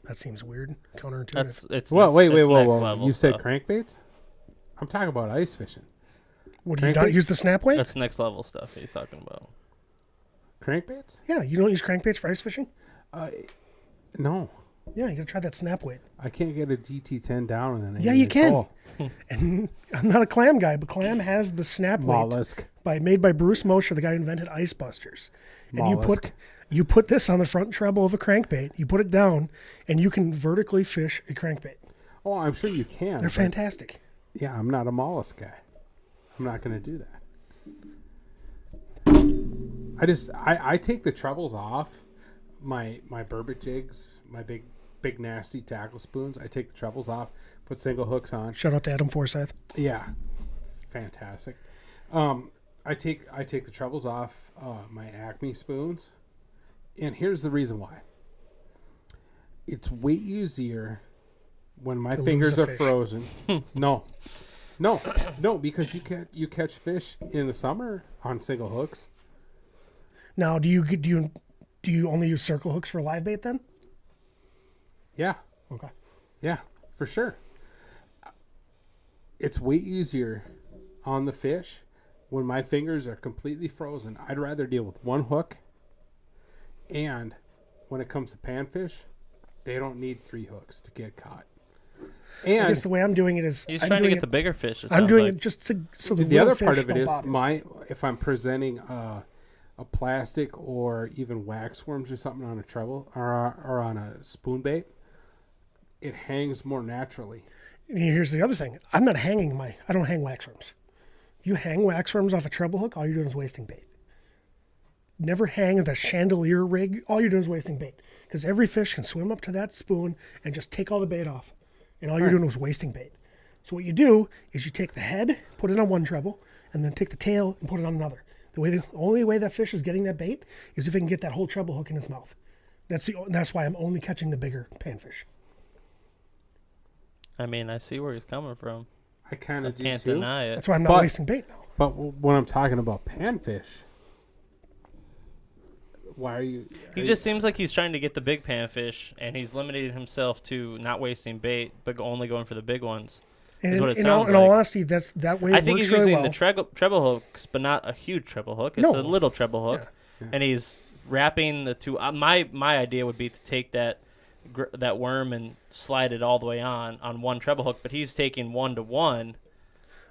Speaker 3: That seems weird. Counterintuitive.
Speaker 1: It's
Speaker 2: Well,
Speaker 1: next-
Speaker 2: wait,
Speaker 1: it's next
Speaker 2: whoa.
Speaker 1: level
Speaker 2: You said
Speaker 1: stuff.
Speaker 2: crankbaits? I'm talking about ice fishing.
Speaker 3: What, do you not
Speaker 2: crankbait?
Speaker 3: use the snap weight?
Speaker 1: That's next level stuff he's talking about.
Speaker 2: Crankbaits?
Speaker 3: Yeah, you don't use crankbaits for ice fishing?
Speaker 2: No.
Speaker 3: Yeah, you gotta try that snap weight.
Speaker 2: I can't get a GT10 down and then
Speaker 3: Yeah, you can. And I'm not a clam guy, but clam has the snap weight
Speaker 2: Mollusk.
Speaker 3: made by Bruce Mosher, the guy who invented Ice Busters. And
Speaker 2: Mollusk.
Speaker 3: you put this on the front treble of a crankbait, you put it down, and you can vertically fish a crankbait.
Speaker 2: Oh, I'm sure you can.
Speaker 3: They're
Speaker 2: but
Speaker 3: fantastic.
Speaker 2: Yeah, I'm not a mollusk guy. I'm not going to do that. I take the trebles off my burbot jigs, my big nasty tackle spoons. I take the trebles off, put single hooks on.
Speaker 3: Shout out to Adam Forsyth.
Speaker 2: Yeah, fantastic. I take the trebles off my Acme spoons, and here's the reason why. It's way easier when my
Speaker 3: To
Speaker 2: fingers
Speaker 3: lose a
Speaker 2: are
Speaker 3: fish.
Speaker 2: frozen. No, because you catch fish in the summer on single hooks.
Speaker 3: Now, do you only use circle hooks for live bait then?
Speaker 2: Yeah,
Speaker 3: Okay.
Speaker 2: yeah, for sure. It's way easier on the fish when my fingers are completely frozen. I'd rather deal with one hook, and when it comes to panfish, they don't need 3 hooks to get caught.
Speaker 3: I
Speaker 2: And
Speaker 3: guess the way I'm doing it is
Speaker 1: He's
Speaker 3: I'm
Speaker 1: trying to
Speaker 3: doing
Speaker 1: get the bigger fish.
Speaker 3: I'm doing it just so the
Speaker 2: the
Speaker 3: little
Speaker 2: other part
Speaker 3: fish
Speaker 2: of it
Speaker 3: don't
Speaker 2: is
Speaker 3: bother.
Speaker 2: if I'm presenting a plastic or even wax worms or something on a treble or on a spoon bait, it hangs more naturally.
Speaker 3: Here's the other thing. I don't hang wax worms. If you hang wax worms off a treble hook, all you're doing is wasting bait. Never hang the chandelier rig. All you're doing is wasting bait. Because every fish can swim up to that spoon and just take all the bait off. And all you're doing is wasting bait. So what you do is you take the head, put it on one treble, and then take the tail and put it on another. The only way that fish is getting that bait is if it can get that whole treble hook in his mouth. That's why I'm only catching the bigger panfish.
Speaker 1: I mean, I see where he's coming from.
Speaker 2: I kind
Speaker 1: I
Speaker 2: of do
Speaker 1: can't
Speaker 2: too.
Speaker 1: deny it.
Speaker 3: That's why I'm not
Speaker 2: But-
Speaker 3: wasting bait now.
Speaker 2: But when I'm talking about panfish, why are you?
Speaker 1: He just seems like he's trying to get the big panfish, and he's limited himself to not wasting bait, but only going for the big ones.
Speaker 3: And
Speaker 1: is what it
Speaker 3: in
Speaker 1: sounds
Speaker 3: all
Speaker 1: like.
Speaker 3: honesty, that way
Speaker 1: I
Speaker 3: it
Speaker 1: think
Speaker 3: works
Speaker 1: he's
Speaker 3: really
Speaker 1: using
Speaker 3: well.
Speaker 1: the treble hooks, but not a huge treble hook. It's
Speaker 3: No.
Speaker 1: a little treble hook, and he's wrapping the two. My idea would be to take that worm and slide it all the way on one treble hook, but he's taking 1-to-1.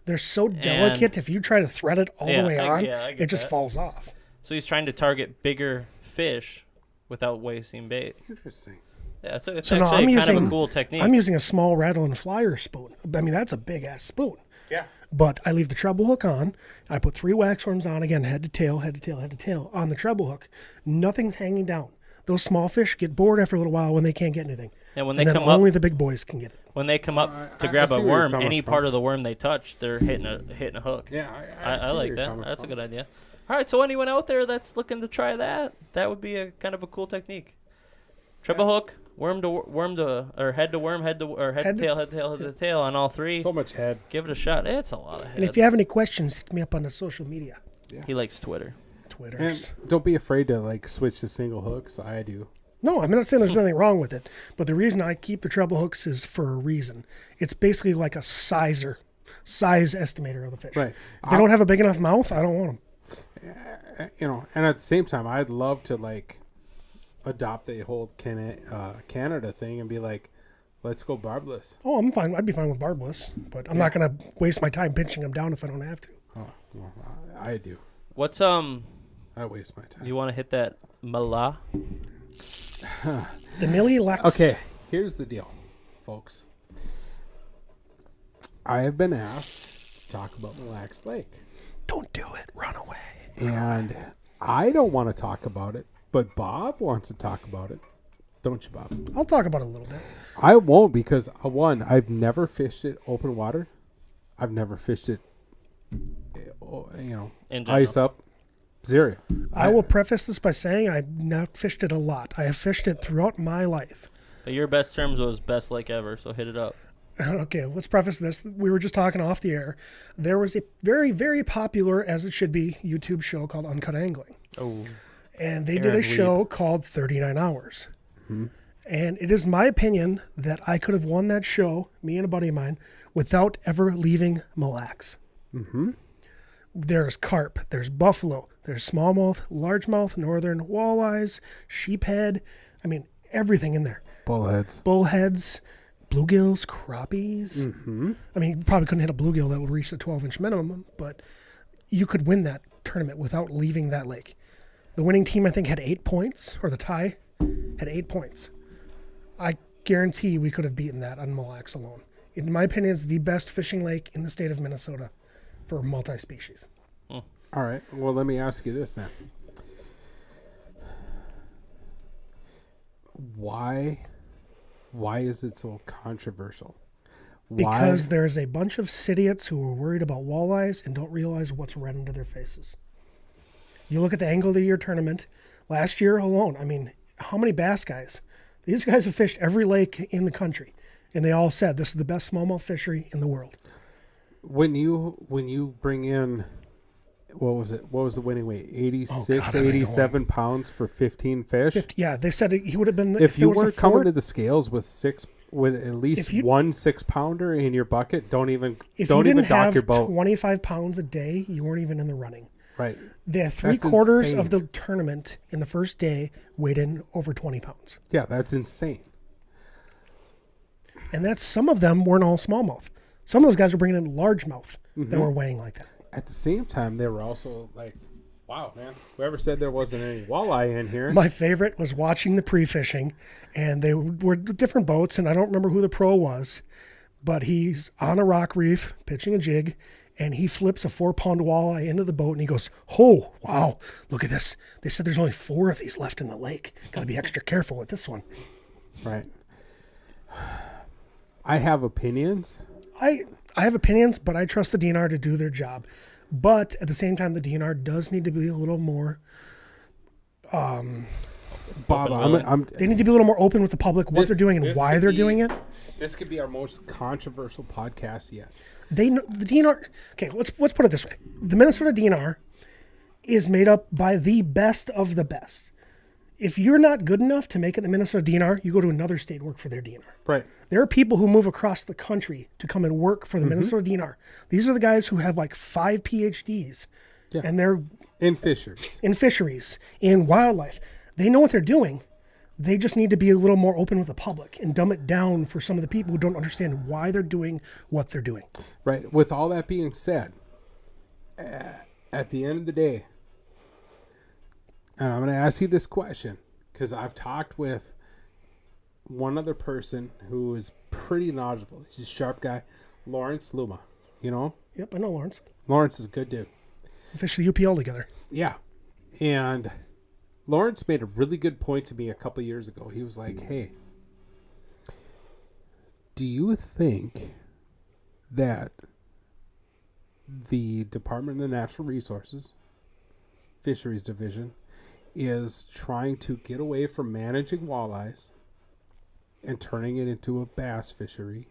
Speaker 3: They're so delicate. If you try to thread it all the way on,
Speaker 1: I get
Speaker 3: it just
Speaker 1: that.
Speaker 3: falls off.
Speaker 1: So he's trying to target bigger fish without wasting bait.
Speaker 2: Interesting.
Speaker 1: Yeah, it's
Speaker 3: So no,
Speaker 1: actually
Speaker 3: I'm
Speaker 1: kind of
Speaker 3: using-
Speaker 1: a cool technique.
Speaker 3: I'm using a small rattle and flyer spoon. I mean, that's a big ass spoon.
Speaker 2: Yeah.
Speaker 3: But I leave the treble hook on. I put 3 wax worms on again, head to tail, head to tail, head to tail on the treble hook. Nothing's hanging down. Those small fish get bored after a little while when they can't get anything.
Speaker 1: and when they
Speaker 3: And then
Speaker 1: come
Speaker 3: only
Speaker 1: up,
Speaker 3: the big boys can get it.
Speaker 1: when they come up to
Speaker 2: I
Speaker 1: grab
Speaker 2: see
Speaker 1: a
Speaker 2: where you're
Speaker 1: worm,
Speaker 2: coming
Speaker 1: any
Speaker 2: from.
Speaker 1: part of the worm they touch, they're hitting a hook.
Speaker 2: Yeah,
Speaker 1: I
Speaker 2: see where
Speaker 1: like
Speaker 2: you're
Speaker 1: that.
Speaker 2: coming
Speaker 1: That's a
Speaker 2: from.
Speaker 1: good idea. All right, so anyone out there that's looking to try that, that would be a kind of a cool technique. Treble hook, worm to or head to worm, head to tail, head to tail, head to tail on all 3.
Speaker 2: So much head.
Speaker 1: Give it a shot. It's a lot of head.
Speaker 3: And if you have any questions, hit me up on the social media.
Speaker 1: He likes Twitter.
Speaker 3: Twitters.
Speaker 2: And don't be afraid to like switch to single hooks. I do.
Speaker 3: No, I'm not saying there's nothing wrong with it. But the reason I keep the treble hooks is for a reason. It's basically like a size estimator of the fish.
Speaker 2: Right.
Speaker 3: If they don't have a big enough mouth, I don't want them.
Speaker 2: You know, and at the same time, I'd love to like adopt the whole Canada thing and be like, let's go barbless.
Speaker 3: Oh, I'm fine. I'd be fine with barbless, but I'm not going to waste my time pinching them down if I don't have to.
Speaker 2: Oh, well, I do.
Speaker 1: What's
Speaker 2: I waste my time.
Speaker 1: You want to hit that mala?
Speaker 3: The Millie Lex.
Speaker 2: Okay, here's the deal, folks. I have been asked to talk about Mille Lacs Lake,
Speaker 3: Don't do it. Run away.
Speaker 2: and I don't want to talk about it, but Bob wants to talk about it. Don't you, Bob?
Speaker 3: I'll talk about it a little bit.
Speaker 2: I won't because, one, I've never fished it open water. I've never fished it,
Speaker 1: In general.
Speaker 2: ice up, zero.
Speaker 3: I will preface this by saying I've not fished it a lot. I have fished it throughout my life.
Speaker 1: But your best terms was best lake ever, so hit it up.
Speaker 3: Okay, let's preface this. We were just talking off the air. There was a very, very popular, as it should be, YouTube show called Uncut Angling.
Speaker 1: Oh.
Speaker 3: And they did
Speaker 1: Aaron
Speaker 3: a show called 39 Hours. And it is my opinion that I could have won that show, me and a buddy of mine, without ever leaving Mille Lacs. There's carp, there's buffalo, there's smallmouth, largemouth, northern walleyes, sheephead. I mean, everything in there.
Speaker 2: Bullheads.
Speaker 3: Bullheads, bluegills, crappies. I mean, you probably couldn't hit a bluegill that would reach the 12-inch minimum, but you could win that tournament without leaving that lake. The winning team, I think, had 8 points, or the tie had 8 points. I guarantee we could have beaten that on Mille Lacs alone. In my opinion, it's the best fishing lake in the state of Minnesota for multi-species.
Speaker 2: All right. Well, let me ask you this then. Why is it so controversial?
Speaker 3: Because there's a bunch of idiots who are worried about walleyes and don't realize what's right under their faces. You look at the Angle of the Year tournament last year alone. I mean, how many bass guys? These guys have fished every lake in the country, and they all said this is the best smallmouth fishery in the world.
Speaker 2: When you bring in, what was it? What was the winning weight? 86,
Speaker 3: God, I don't
Speaker 2: 87 pounds for 15 fish.
Speaker 3: 50, yeah, they said he would have been.
Speaker 2: If you
Speaker 3: it was a
Speaker 2: weren't coming
Speaker 3: four-
Speaker 2: to the scales with at least one 6-pounder in your bucket, don't even
Speaker 3: if you didn't
Speaker 2: dock
Speaker 3: have
Speaker 2: your boat.
Speaker 3: 25 pounds a day, you weren't even in the running.
Speaker 2: Right.
Speaker 3: The
Speaker 2: That's
Speaker 3: 3/4
Speaker 2: insane.
Speaker 3: of the tournament in the first day weighed in over 20 pounds.
Speaker 2: Yeah, that's insane.
Speaker 3: And that's some of them weren't all smallmouth. Some of those guys were bringing in largemouth that were weighing like that.
Speaker 2: At the same time, they were also like, wow, man, whoever said there wasn't any walleye in here?
Speaker 3: My favorite was watching the pre-fishing, and they were different boats, and I don't remember who the pro was, but he's on a rock reef pitching a jig, and he flips a 4-pound walleye into the boat, and he goes, "Oh, wow, look at this. They said there's only 4 of these left in the lake. Got to be extra careful with this one."
Speaker 2: Right. I have opinions.
Speaker 3: I have opinions, but I trust the DNR to do their job. But at the same time, the DNR does need to be a little more.
Speaker 2: Bob,
Speaker 3: They need to be a little more open with the public, what they're doing and why they're doing it.
Speaker 2: This could be our most controversial podcast yet.
Speaker 3: They know the DNR. Okay, let's put it this way: the Minnesota DNR is made up by the best of the best. if you're not good enough to make it the Minnesota DNR, you go to another state and work for their DNR.
Speaker 2: Right.
Speaker 3: There are people who move across the country to come and work for the Minnesota DNR. These are the guys who have like 5 PhDs, and they're
Speaker 2: in fisheries,
Speaker 3: in wildlife. They know what they're doing. They just need to be a little more open with the public and dumb it down for some of the people who don't understand why they're doing what they're doing.
Speaker 2: Right. With all that being said, at the end of the day, and I'm going to ask you this question because I've talked with one other person who is pretty knowledgeable. He's a sharp guy, Lawrence Luma. You know?
Speaker 3: Yep, I know Lawrence.
Speaker 2: Lawrence is a good dude.
Speaker 3: We fished the UPL together.
Speaker 2: Yeah. And Lawrence made a really good point to me a couple of years ago. He was like, hey, do you think that the Department of Natural Resources Fisheries Division is trying to get away from managing walleyes and turning it into a bass fishery?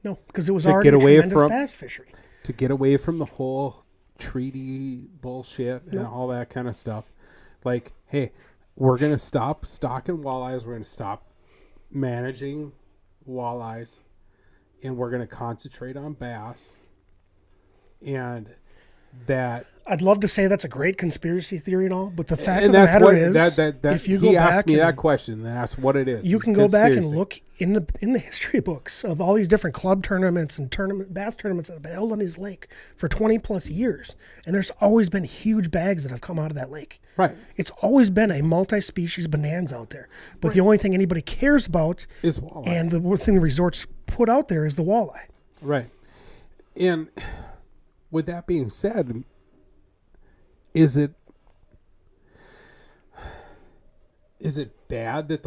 Speaker 3: No, because it was already a tremendous bass fishery.
Speaker 2: To get away from the whole treaty bullshit and all that kind of stuff. Like, hey, we're going to stop stocking walleyes. We're going to stop managing walleyes. And we're going to concentrate on bass. And that...
Speaker 3: I'd love to say that's a great conspiracy theory and all, but the fact of the matter is, if you go back,
Speaker 2: he asked me that question, that's what it is.
Speaker 3: You can go back and look in the history books of all these different club tournaments and bass tournaments that have been held on this lake for 20 plus years, and there's always been huge bags that have come out of that lake.
Speaker 2: Right.
Speaker 3: It's always been a multi-species bonanza out there, but the only thing anybody cares about
Speaker 2: is walleye,
Speaker 3: and the one thing the resorts put out there is the walleye.
Speaker 2: Right. And with that being said, is it bad that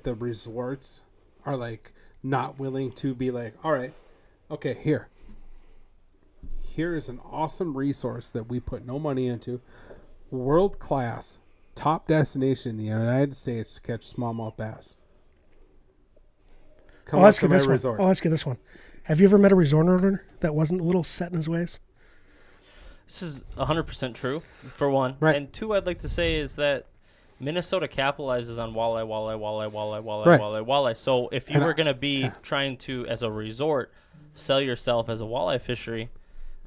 Speaker 2: the resorts are like not willing to be like, all right, okay, here is an awesome resource that we put no money into, world class, top destination in the United States to catch smallmouth bass.
Speaker 3: I'll ask you this one. Have you ever met a resort owner that wasn't a little set in his ways?
Speaker 1: This is 100% true, for one.
Speaker 2: Right.
Speaker 1: And two, I'd like to say is that Minnesota capitalizes on walleye. So if you were going to be trying to, as a resort, sell yourself as a walleye fishery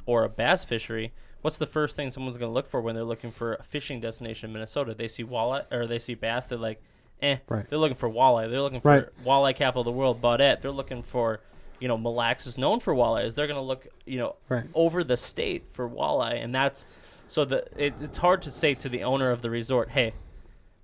Speaker 1: or a bass fishery, what's the first thing someone's going to look for when they're looking for a fishing destination in Minnesota? They see walleye or they see bass. They're like, Right. They're looking for walleye. They're looking for walleye capital of the world, Baudette. They're looking for... Mille Lacs is known for walleyes. They're going to look, over the state for walleye, and that's so it's hard to say to the owner of the resort, hey,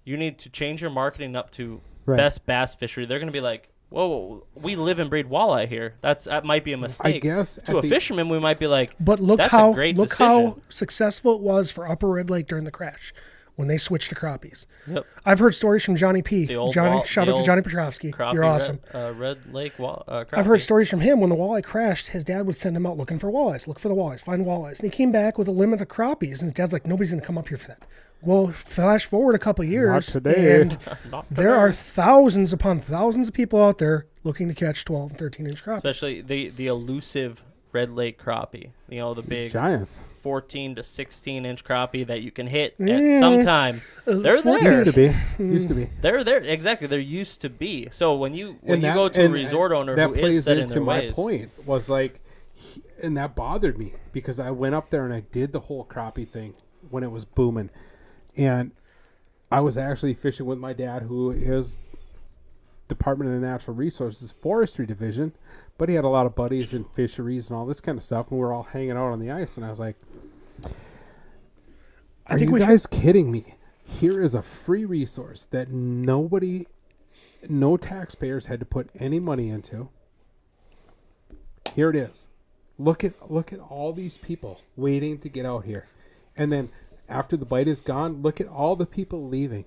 Speaker 1: you need to change your marketing up to best bass fishery. They're going to be like, whoa, we live and breed walleye here. That might be a mistake.
Speaker 2: I guess
Speaker 1: to a fisherman, we might be like,
Speaker 3: but look
Speaker 1: that's
Speaker 3: how
Speaker 1: a great
Speaker 3: look
Speaker 1: decision.
Speaker 3: how successful it was for Upper Red Lake during the crash. When they switched to crappies.
Speaker 1: Yep.
Speaker 3: I've heard stories from Johnny P. Shout out to Johnny Petrovsky. You're awesome.
Speaker 1: Red Lake crappie.
Speaker 3: I've heard stories from him when the walleye crashed, his dad would send him out looking for walleyes. Look for the walleyes, find walleyes. And he came back with a limit of crappies. And his dad's like, nobody's going to come up here for that. Well, flash forward a couple of years.
Speaker 2: Not today.
Speaker 3: And there are thousands upon thousands of people out there looking to catch 12 and 13-inch crappies.
Speaker 1: Especially the elusive Red Lake crappie. The big
Speaker 2: giants.
Speaker 1: 14 to 16-inch crappie that you can hit at some time. They're there.
Speaker 2: Used to be.
Speaker 1: They're there. Exactly. There used to be. So when you go to a resort owner who is set in their ways.
Speaker 2: That plays into my point was like, and that bothered me because I went up there and I did the whole crappie thing when it was booming. And I was actually fishing with my dad, who is Department of Natural Resources Forestry Division, but he had a lot of buddies in fisheries and all this kind of stuff, and we were all hanging out on the ice, and I was like, are you guys kidding me? Here is a free resource that no taxpayers had to put any money into. Here it is. Look at all these people waiting to get out here. And then after the bite is gone, look at all the people leaving.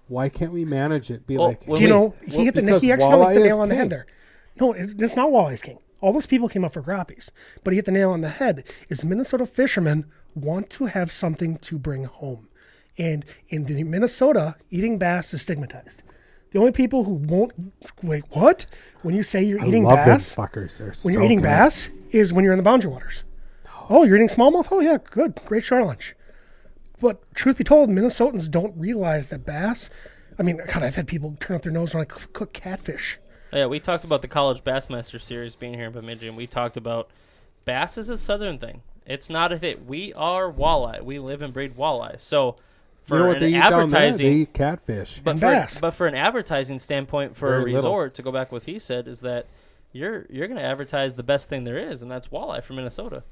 Speaker 2: Why can't we manage it? He actually hit the nail on the head there. No, it's not walleyes king. All those people came up for crappies, but he hit the nail on the head. Is Minnesota fishermen want to have something to bring home. And in Minnesota, eating bass is stigmatized. The only people who won't wait, what? When you say you're eating bass, when you're eating bass is when you're in the boundary waters. Oh, you're eating smallmouth? Oh yeah, good, great shore lunch.
Speaker 3: But truth be told, Minnesotans don't realize that bass. I mean, God, I've had people turn up their nose when I cook catfish.
Speaker 1: Yeah, we talked about the College Bassmaster Series being here in Bemidji, and we talked about bass is a southern thing. It's not a thing. We are walleye. We live and breed walleye. So for
Speaker 2: You know what they
Speaker 1: an
Speaker 2: eat down there?
Speaker 1: advertising,
Speaker 2: They eat catfish.
Speaker 3: And bass.
Speaker 1: but for an advertising standpoint for
Speaker 2: Very
Speaker 1: a
Speaker 2: little.
Speaker 1: resort, to go back what he said, is that you're going to advertise the best thing there is, and that's walleye from Minnesota.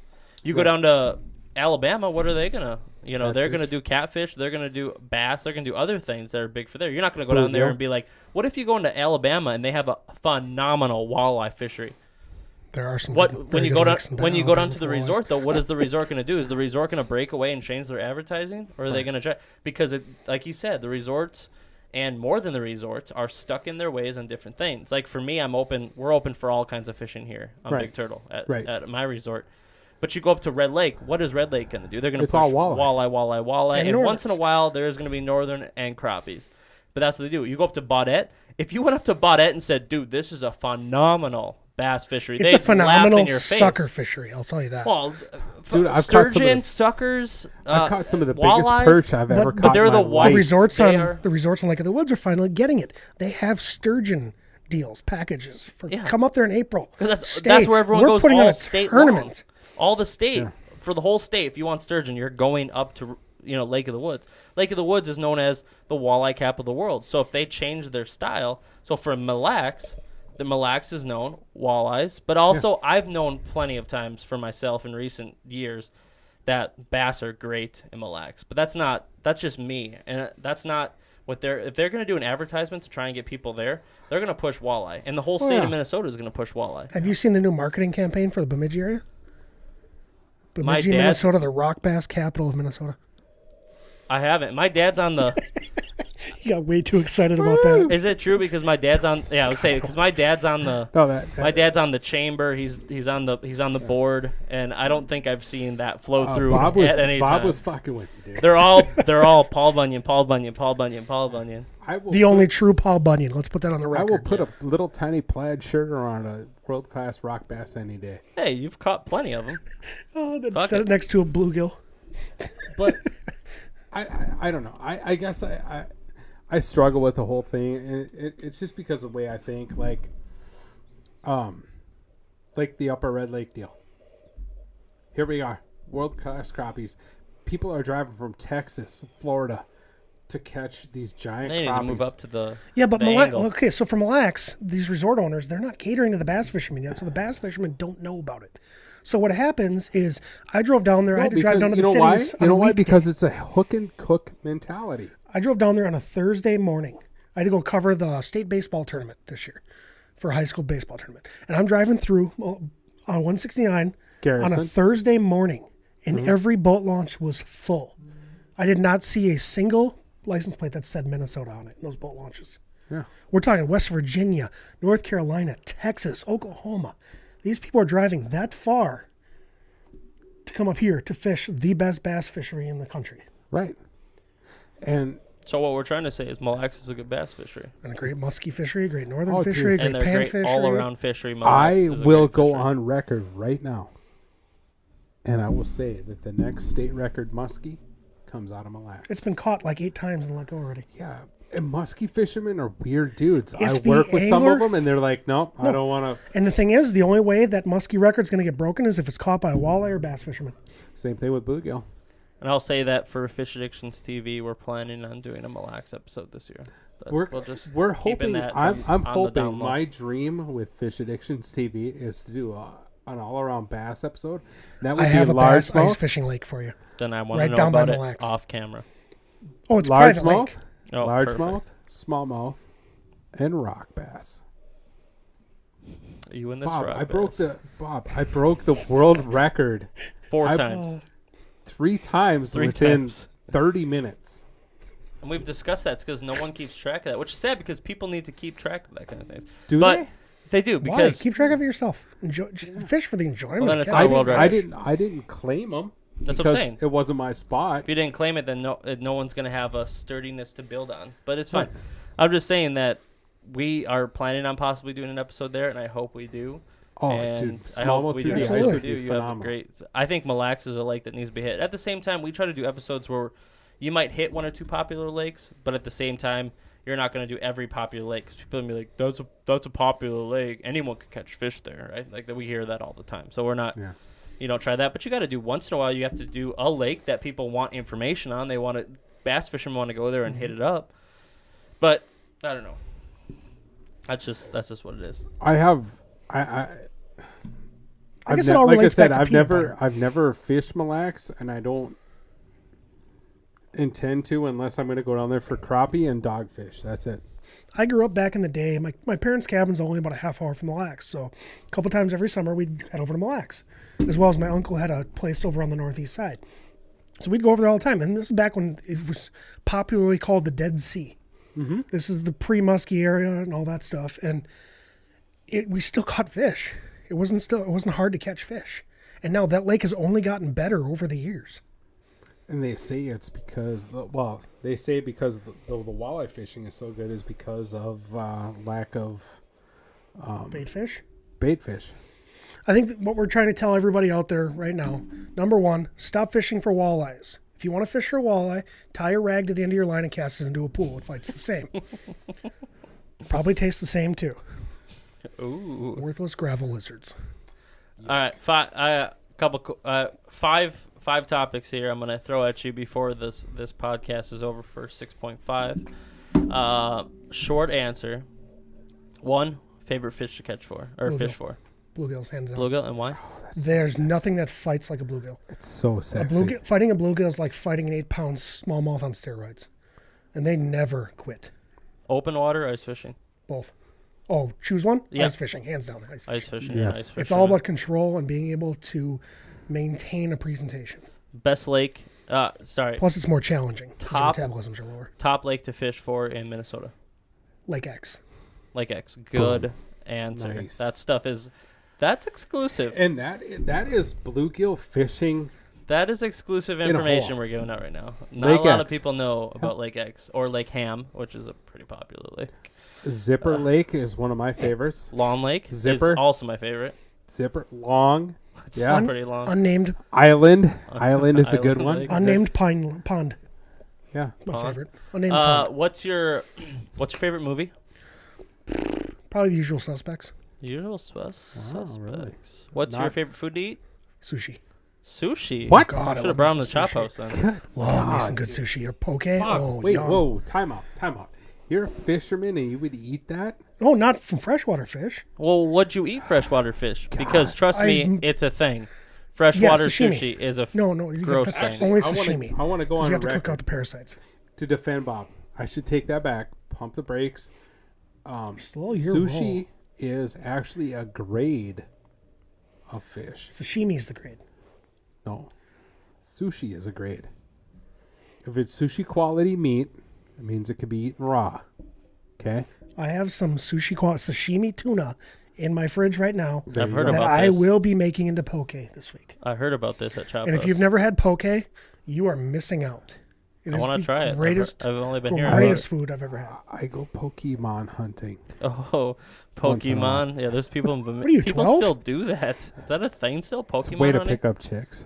Speaker 1: You go
Speaker 2: Right.
Speaker 1: down to Alabama, what are they going to, they're going to
Speaker 2: Catfish.
Speaker 1: do catfish, they're going to do bass, they're going to do other things that are big for there. You're not going to go down there
Speaker 2: Bluegill.
Speaker 1: and be like, what if you go into Alabama and they have a phenomenal walleye fishery?
Speaker 3: There are some.
Speaker 1: What
Speaker 3: good-
Speaker 1: when
Speaker 3: very
Speaker 1: you
Speaker 3: good
Speaker 1: go down
Speaker 3: lakes in
Speaker 1: when you go down
Speaker 3: Alabama
Speaker 1: to the
Speaker 3: for walleyes.
Speaker 1: resort though, what is the resort going to do? Is the resort going to break away and change their advertising, or are they
Speaker 2: Right.
Speaker 1: going to try? Because it, like you said, the resorts and more than the resorts are stuck in their ways on different things. Like for me, we're open for all kinds of fishing here on
Speaker 2: Right.
Speaker 1: Big Turtle
Speaker 2: Right.
Speaker 1: at my resort. But you go up to Red Lake. What is Red Lake going to do? They're going to
Speaker 2: It's
Speaker 1: push
Speaker 2: all walleye.
Speaker 1: walleye,
Speaker 3: And
Speaker 1: and once in a
Speaker 3: northerners.
Speaker 1: while there's going to be northern and crappies. But that's what they do. You go up to Baudette. If you went up to Baudette and said, "Dude, this is a phenomenal bass fishery,"
Speaker 3: It's
Speaker 1: they'd
Speaker 3: a phenomenal
Speaker 1: laugh in your face.
Speaker 3: sucker fishery. I'll tell you that.
Speaker 1: Well,
Speaker 2: Dude, I've caught some of
Speaker 1: sturgeon,
Speaker 2: the-
Speaker 1: suckers.
Speaker 2: I've caught some of the biggest
Speaker 1: walleye,
Speaker 2: perch I've ever
Speaker 3: but
Speaker 2: caught.
Speaker 1: they're
Speaker 2: in my
Speaker 1: the
Speaker 3: the
Speaker 1: white-
Speaker 2: life.
Speaker 3: resorts
Speaker 1: They
Speaker 3: on
Speaker 1: are-
Speaker 3: the resorts on Lake of the Woods are finally getting it. They have sturgeon deals, packages for
Speaker 1: Yeah.
Speaker 3: come up there in April.
Speaker 1: 'Cause that's
Speaker 3: Stay.
Speaker 1: where everyone
Speaker 3: We're
Speaker 1: goes
Speaker 3: putting
Speaker 1: all
Speaker 3: on a
Speaker 1: state
Speaker 3: tournament.
Speaker 1: All the state
Speaker 2: Yeah.
Speaker 1: for the whole state. If you want sturgeon, you're going up to Lake of the Woods. Lake of the Woods is known as the walleye cap of the world. So if they change their style, so for Mille Lacs, the Mille Lacs is known walleyes, but also I've known plenty of times for myself in recent years that bass are great in Mille Lacs. But that's just me, and that's not what if they're going to do an advertisement to try and get people there, they're going to push walleye, and the whole state
Speaker 2: yeah.
Speaker 1: of Minnesota is going to push walleye.
Speaker 3: Have you seen the new marketing campaign for the Bemidji area?
Speaker 1: My
Speaker 3: Bemidji,
Speaker 1: dad-
Speaker 3: Minnesota, the rock bass capital of Minnesota.
Speaker 1: I haven't. My dad's on the.
Speaker 3: He got way too excited about that.
Speaker 1: Is it true? Because my dad's on. Yeah, I would say because my dad's on the.
Speaker 2: No, that
Speaker 1: My dad's on the chamber. He's on the board, and I don't think I've seen that flow through
Speaker 2: Bob
Speaker 1: at any
Speaker 2: Bob
Speaker 1: time.
Speaker 2: was fucking with you, dude.
Speaker 1: They're all Paul Bunyan, Paul Bunyan, Paul Bunyan, Paul Bunyan.
Speaker 2: I will
Speaker 3: The only true Paul Bunyan. Let's put that on the
Speaker 2: I
Speaker 3: record.
Speaker 2: will put a little tiny plaid shirt around a world class rock bass any day.
Speaker 1: Hey, you've caught plenty of them.
Speaker 3: Oh, then
Speaker 1: Fuck
Speaker 3: set
Speaker 1: it.
Speaker 3: it next to a bluegill.
Speaker 2: But I don't know. I guess I struggle with the whole thing, and it's just because of the way I think. Like the Upper Red Lake deal. Here we are, world class crappies. People are driving from Texas, Florida, to catch these giant
Speaker 1: They need
Speaker 2: crappies.
Speaker 1: to move up to the.
Speaker 3: Yeah, but
Speaker 1: the
Speaker 3: Mille Lacs,
Speaker 1: angle.
Speaker 3: okay, so for Mille Lacs, these resort owners, they're not catering to the bass fishermen yet, so the bass fishermen don't know about it. So what happens is I drove down there. I had to drive down to the cities.
Speaker 2: You know
Speaker 3: on a
Speaker 2: why?
Speaker 3: weekday.
Speaker 2: Because it's a hook and cook mentality.
Speaker 3: I drove down there on a Thursday morning. I had to go cover the state baseball tournament this year for a high school baseball tournament. And I'm driving through on 169
Speaker 2: Garrison.
Speaker 3: on a Thursday morning, and every boat launch was full. I did not see a single license plate that said Minnesota on it in those boat launches.
Speaker 2: Yeah.
Speaker 3: We're talking West Virginia, North Carolina, Texas, Oklahoma. These people are driving that far to come up here to fish the best bass fishery in the country.
Speaker 2: Right. And
Speaker 1: So what we're trying to say is Mille Lacs is a good bass fishery,
Speaker 3: And a great musky fishery, a great northern
Speaker 2: Oh, dude.
Speaker 3: fishery, a
Speaker 1: and
Speaker 3: great
Speaker 1: they're
Speaker 3: pan
Speaker 1: great
Speaker 3: fishery.
Speaker 1: all around fishery. Mille Lacs
Speaker 2: I
Speaker 1: is a
Speaker 2: will
Speaker 1: great
Speaker 2: go
Speaker 1: fishery.
Speaker 2: on record right now, and I will say that the next state record muskie comes out of Mille Lacs.
Speaker 3: It's been caught like 8 times and let go already.
Speaker 2: Yeah, and muskie fishermen are weird dudes.
Speaker 3: If
Speaker 2: I
Speaker 3: the
Speaker 2: work with some of
Speaker 3: angler-
Speaker 2: them, and they're like, nope, I don't want to.
Speaker 3: And the thing is, the only way that musky record's going to get broken is if it's caught by a walleye or bass fisherman.
Speaker 2: Same thing with bluegill.
Speaker 1: And I'll say that for Fish Addictions TV, we're planning on doing a Mille Lacs episode this year. But we'll just
Speaker 2: We're
Speaker 1: keeping
Speaker 2: hoping.
Speaker 1: that
Speaker 2: I'm
Speaker 1: on the
Speaker 2: hoping.
Speaker 1: down low.
Speaker 2: My dream with Fish Addictions TV is to do an all-around bass episode. And that would
Speaker 3: I
Speaker 2: be
Speaker 3: have a bass ice
Speaker 2: largemouth,
Speaker 3: fishing lake for you.
Speaker 1: Then I want
Speaker 3: right
Speaker 1: to know
Speaker 3: down by
Speaker 1: about it
Speaker 3: Mille Lacs.
Speaker 1: off camera.
Speaker 3: Oh, it's a private
Speaker 2: largemouth,
Speaker 3: lake.
Speaker 1: Oh,
Speaker 2: largemouth,
Speaker 1: perfect.
Speaker 2: smallmouth, and rock bass.
Speaker 1: You in this
Speaker 2: Bob,
Speaker 1: rock
Speaker 2: I broke
Speaker 1: bass.
Speaker 2: I broke the world record
Speaker 1: 4
Speaker 2: I-
Speaker 1: times.
Speaker 2: 3 times
Speaker 1: 3
Speaker 2: within
Speaker 1: times.
Speaker 2: 30 minutes.
Speaker 1: And we've discussed that because no one keeps track of that, which is sad because people need to keep track of that kind of things.
Speaker 2: Do
Speaker 1: but
Speaker 2: they?
Speaker 1: they do
Speaker 3: Why?
Speaker 1: because
Speaker 3: Keep track of it yourself. Enjoy, just fish for the enjoyment.
Speaker 1: Well, then
Speaker 3: of
Speaker 1: it's
Speaker 3: catching.
Speaker 1: not a world record.
Speaker 2: I didn't claim them.
Speaker 1: That's what I'm
Speaker 2: because
Speaker 1: saying.
Speaker 2: it wasn't my spot.
Speaker 1: if you didn't claim it, then no one's going to have a sturdiness to build on. But it's fine. I'm just saying that we are planning on possibly doing an episode there, and I hope we do.
Speaker 2: Oh,
Speaker 1: and
Speaker 2: dude,
Speaker 1: I hope
Speaker 2: smallmouth
Speaker 1: we
Speaker 2: through
Speaker 1: do.
Speaker 2: the
Speaker 3: Absolutely.
Speaker 2: ice
Speaker 1: You
Speaker 2: would
Speaker 1: do.
Speaker 2: be
Speaker 1: You have a
Speaker 2: phenomenal.
Speaker 1: great. I think Mille Lacs is a lake that needs to be hit. At the same time, we try to do episodes where you might hit one or two popular lakes, but at the same time, you're not going to do every popular lake. 'Cause people will be like, that's a popular lake. Anyone could catch fish there, right? Like we hear that all the time. So we're not, you don't try that. But you got to do once in a while. You have to do a lake that people want information on. They want to, bass fishermen want to go there and hit it up. But I don't know. That's just what it is.
Speaker 3: I guess it all relates back to peanut butter.
Speaker 2: I've never fished Mille Lacs, and I don't intend to unless I'm going to go down there for crappie and dogfish. That's it.
Speaker 3: I grew up back in the day. My parents' cabin's only about a half hour from Mille Lacs, so a couple times every summer we'd head over to Mille Lacs, as well as my uncle had a place over on the northeast side. So we'd go over there all the time, and this is back when it was popularly called the Dead Sea. Mm-hmm. This is the pre-Muskie area and all that stuff, and we still caught fish. It wasn't hard to catch fish, and now that lake has only gotten better over the years.
Speaker 2: And they say it's because the walleye fishing is so good is because of lack of
Speaker 3: bait fish. I think that what we're trying to tell everybody out there right now, number one, stop fishing for walleyes. If you want to fish for a walleye, tie a rag to the end of your line and cast it into a pool. It fights the same. Probably tastes the same too.
Speaker 1: Ooh.
Speaker 3: Worthless gravel lizards.
Speaker 1: All right, five topics here I'm going to throw at you before this podcast is over for 6.5. Short answer. One, favorite fish to catch for, or
Speaker 3: Bluegill.
Speaker 1: fish for.
Speaker 3: Bluegills, hands down.
Speaker 1: Bluegill, and why?
Speaker 3: There's nothing that fights like a bluegill.
Speaker 2: It's so sexy.
Speaker 3: Fighting a bluegill is like fighting an 8-pound smallmouth on steroids. And they never quit.
Speaker 1: Open water, ice fishing?
Speaker 3: Both. Oh, choose one?
Speaker 1: Yeah.
Speaker 3: Ice fishing, hands down. Ice fishing.
Speaker 2: Yes.
Speaker 1: Ice fishing.
Speaker 3: It's all about control and being able to maintain a presentation.
Speaker 1: Best lake,
Speaker 3: Plus, it's more challenging because your metabolisms are lower.
Speaker 1: Top lake to fish for in Minnesota?
Speaker 3: Lake X.
Speaker 1: Lake X. Good answer.
Speaker 2: Nice.
Speaker 1: That's exclusive.
Speaker 2: And that is bluegill fishing.
Speaker 1: That is exclusive information we're giving out right now. Not
Speaker 2: Lake
Speaker 1: a lot
Speaker 2: X.
Speaker 1: of people know about Lake X or Lake Ham, which is a pretty popular lake.
Speaker 2: Zipper Lake is one of my favorites.
Speaker 1: Long Lake
Speaker 2: Zipper.
Speaker 1: is also my favorite.
Speaker 2: Zipper Long.
Speaker 1: It's
Speaker 2: Yeah.
Speaker 1: pretty long.
Speaker 3: Unnamed.
Speaker 2: Island is a good one.
Speaker 1: Lake.
Speaker 3: Unnamed pond.
Speaker 2: Yeah.
Speaker 3: It's my
Speaker 1: Pond.
Speaker 3: favorite. Unnamed pond.
Speaker 1: What's your favorite movie?
Speaker 3: Probably The Usual Suspects.
Speaker 1: Usual Suspects.
Speaker 2: really?
Speaker 1: What's your
Speaker 2: Not-
Speaker 1: favorite food to eat?
Speaker 3: Sushi.
Speaker 1: Sushi.
Speaker 2: What?
Speaker 3: God, I
Speaker 1: Should
Speaker 3: love
Speaker 1: have brought him
Speaker 3: me
Speaker 1: to
Speaker 3: some
Speaker 1: Chop
Speaker 3: sushi.
Speaker 1: House then.
Speaker 2: Good.
Speaker 3: Love me
Speaker 2: God,
Speaker 3: some good
Speaker 2: dude.
Speaker 3: sushi or poke.
Speaker 2: Fuck.
Speaker 3: Oh,
Speaker 2: Wait,
Speaker 3: yum.
Speaker 2: whoa, time out. You're a fisherman and you would eat that?
Speaker 3: Oh, not from freshwater fish.
Speaker 1: Well, what'd you eat freshwater fish? Because trust me,
Speaker 3: I-
Speaker 1: it's a thing. Freshwater
Speaker 3: sashimi.
Speaker 1: sushi is a
Speaker 3: No,
Speaker 1: gross
Speaker 3: that's
Speaker 1: thing.
Speaker 3: only
Speaker 2: I
Speaker 3: sashimi.
Speaker 2: want to go
Speaker 3: 'Cause
Speaker 2: on
Speaker 3: you have to
Speaker 2: record
Speaker 3: cook out the parasites.
Speaker 2: to defend Bob. I should take that back. Pump the brakes.
Speaker 3: Slow your
Speaker 2: Sushi
Speaker 3: roll.
Speaker 2: is actually a grade of fish.
Speaker 3: Sashimi's the grade.
Speaker 2: No. Sushi is a grade. If it's sushi quality meat, it means it can be eaten raw. Okay?
Speaker 3: I have some sashimi tuna in my fridge right now
Speaker 1: I've heard
Speaker 3: that
Speaker 1: about
Speaker 3: I
Speaker 1: this.
Speaker 3: will be making into poke this week.
Speaker 1: I heard about this at Chop
Speaker 3: And
Speaker 1: House.
Speaker 3: if you've never had poke, you are missing out. It
Speaker 1: I
Speaker 3: is
Speaker 1: want
Speaker 3: the
Speaker 1: to try it.
Speaker 3: greatest,
Speaker 1: I've only been hearing about
Speaker 3: greatest
Speaker 1: it.
Speaker 3: food I've ever had.
Speaker 2: I go Pokemon hunting.
Speaker 1: Oh,
Speaker 2: Once in a while.
Speaker 1: Pokemon. Yeah, there's people.
Speaker 3: What are you,
Speaker 1: people
Speaker 3: 12?
Speaker 1: still do that. Is that a thing still?
Speaker 2: It's a
Speaker 1: Pokemon
Speaker 2: way to
Speaker 1: hunting?
Speaker 2: pick up chicks.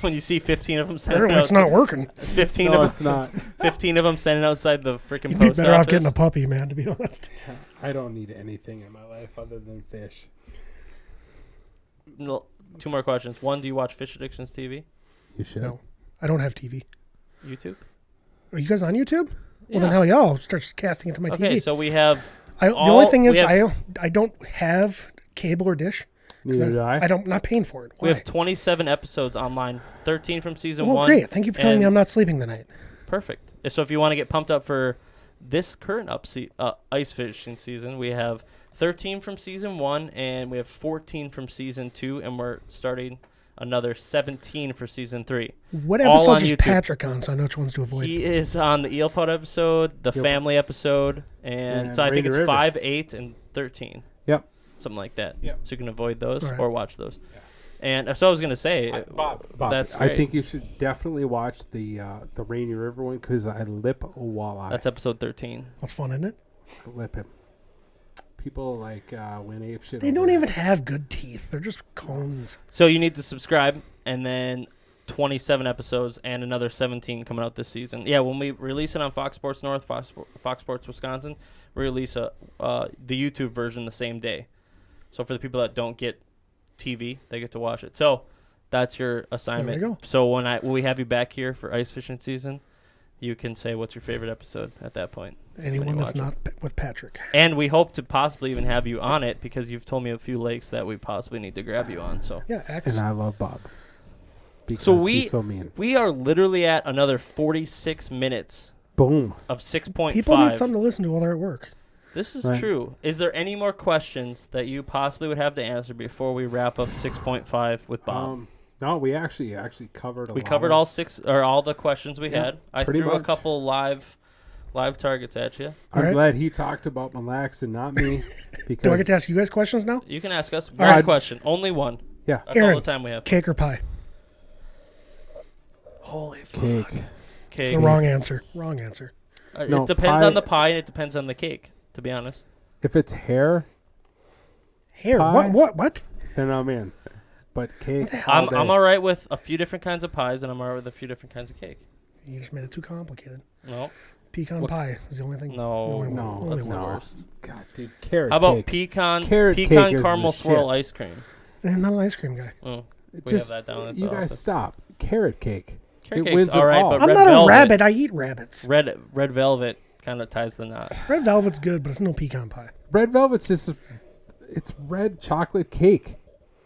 Speaker 1: When you see 15 of them standing
Speaker 3: Apparently it's
Speaker 1: outside,
Speaker 3: not working.
Speaker 1: 15
Speaker 2: No,
Speaker 1: of
Speaker 2: it's
Speaker 1: them,
Speaker 2: not.
Speaker 1: 15 of them standing outside the freaking
Speaker 3: You'd be
Speaker 1: post
Speaker 3: better
Speaker 1: office.
Speaker 3: off getting a puppy, man, to be honest.
Speaker 2: I don't need anything in my life other than fish.
Speaker 1: No, 2 more questions. One, do you watch Fish Addictions TV?
Speaker 2: You should.
Speaker 3: No. I don't have TV.
Speaker 1: YouTube?
Speaker 3: Are you guys on YouTube? Well, then
Speaker 1: Yeah.
Speaker 3: hell yeah, I'll start casting into my
Speaker 1: Okay,
Speaker 3: TV.
Speaker 1: so we have
Speaker 3: The only thing is,
Speaker 1: we have-
Speaker 3: I don't have cable or dish. 'Cause
Speaker 2: Neither do I.
Speaker 3: I'm not paying for it.
Speaker 1: we
Speaker 3: Why?
Speaker 1: have 27 episodes online, 13 from season
Speaker 3: Oh,
Speaker 1: 1.
Speaker 3: great. Thank you for telling me
Speaker 1: and-
Speaker 3: I'm not sleeping tonight.
Speaker 1: Perfect. So if you want to get pumped up for this current ice fishing season, we have 13 from season 1, and we have 14 from season 2, and we're starting another 17 for season 3.
Speaker 3: What
Speaker 1: All on
Speaker 3: episodes is
Speaker 1: YouTube.
Speaker 3: Patrick on, so I know which ones to avoid?
Speaker 1: He is on the Eel Pod episode, the
Speaker 2: Yep.
Speaker 1: family episode, and
Speaker 2: And
Speaker 1: so I think
Speaker 2: Rainy
Speaker 1: it's
Speaker 2: River.
Speaker 1: 5, 8, and 13.
Speaker 2: Yep.
Speaker 1: Something like that.
Speaker 2: Yep.
Speaker 1: So you can avoid those
Speaker 3: All right.
Speaker 1: or watch those. And so I was going to say,
Speaker 2: Bob,
Speaker 1: that's
Speaker 2: I
Speaker 1: great.
Speaker 2: think you should definitely watch the Rainy River one because I lip a walleye.
Speaker 1: That's episode 13.
Speaker 3: That's fun, isn't it?
Speaker 2: Lip him. People like went ape shit.
Speaker 3: They
Speaker 2: over
Speaker 3: don't
Speaker 2: that.
Speaker 3: even have good teeth. They're just cones.
Speaker 1: So you need to subscribe, and then 27 episodes and another 17 coming out this season. Yeah, when we release it on Fox Sports North, Fox Sports Wisconsin, we release the YouTube version the same day. So for the people that don't get TV, they get to watch it. So that's your assignment.
Speaker 3: There we go.
Speaker 1: So when we have you back here for ice fishing season, you can say what's your favorite episode at that point.
Speaker 3: Anyone that's not with Patrick.
Speaker 1: And we hope to possibly even have you on it because you've told me a few lakes that we possibly need to grab you on. So
Speaker 3: Yeah,
Speaker 2: And I love Bob. Because
Speaker 1: So
Speaker 2: he's so mean.
Speaker 1: we are literally at another 46 minutes
Speaker 2: Boom.
Speaker 1: of 6.5.
Speaker 3: people need something to listen to while they're at work.
Speaker 1: This is
Speaker 2: Right.
Speaker 1: true. Is there any more questions that you possibly would have to answer before we wrap up 6.5 with Bob?
Speaker 2: No, we actually covered
Speaker 1: We covered all the questions we
Speaker 2: Yeah,
Speaker 1: had. I
Speaker 2: pretty
Speaker 1: threw a
Speaker 2: much.
Speaker 1: couple live targets at you.
Speaker 2: I'm
Speaker 3: Alright.
Speaker 2: glad he talked about Mille Lacs and not me. Because
Speaker 3: Do I get to ask you guys questions now?
Speaker 1: You can ask us
Speaker 3: All
Speaker 1: one
Speaker 3: right.
Speaker 1: question, only one.
Speaker 2: Yeah.
Speaker 1: That's
Speaker 3: Aaron,
Speaker 1: all the time we have.
Speaker 3: Cake or pie?
Speaker 1: Holy
Speaker 2: Cake.
Speaker 1: fuck.
Speaker 3: It's
Speaker 1: Cake.
Speaker 3: the wrong answer. Wrong answer.
Speaker 2: No,
Speaker 1: It depends
Speaker 2: pie-
Speaker 1: on the pie and it depends on the cake, to be honest.
Speaker 2: If it's hair,
Speaker 3: Hair.
Speaker 2: Pie?
Speaker 3: What?
Speaker 2: then I'm in. But cake.
Speaker 1: I'm
Speaker 2: all day.
Speaker 1: all right with a few different kinds of pies and I'm all right with a few different kinds of cake.
Speaker 3: You just made it too complicated.
Speaker 1: No.
Speaker 3: Pecan
Speaker 1: What-
Speaker 3: pie is the only thing.
Speaker 1: No.
Speaker 3: The only one.
Speaker 2: No,
Speaker 3: Only
Speaker 1: That's the
Speaker 3: one.
Speaker 2: no.
Speaker 1: worst.
Speaker 2: God, dude, carrot
Speaker 1: How about
Speaker 2: cake.
Speaker 1: pecan
Speaker 2: Carrot cake is
Speaker 1: caramel
Speaker 2: the
Speaker 1: swirl
Speaker 2: shit.
Speaker 1: ice cream?
Speaker 3: I'm not an ice cream guy.
Speaker 1: Oh, we
Speaker 2: Just,
Speaker 1: have that down at
Speaker 2: you
Speaker 1: the
Speaker 2: guys
Speaker 1: office.
Speaker 2: stop. Carrot cake.
Speaker 1: Carrot
Speaker 2: It
Speaker 1: cake's
Speaker 2: wins it
Speaker 1: all right,
Speaker 2: all.
Speaker 1: but
Speaker 3: I'm
Speaker 1: red
Speaker 3: not
Speaker 1: velvet,
Speaker 3: a rabbit. I eat rabbits.
Speaker 1: Red velvet kind of ties the knot.
Speaker 3: Red velvet's good, but it's no pecan pie.
Speaker 2: Red velvet's just it's red chocolate cake.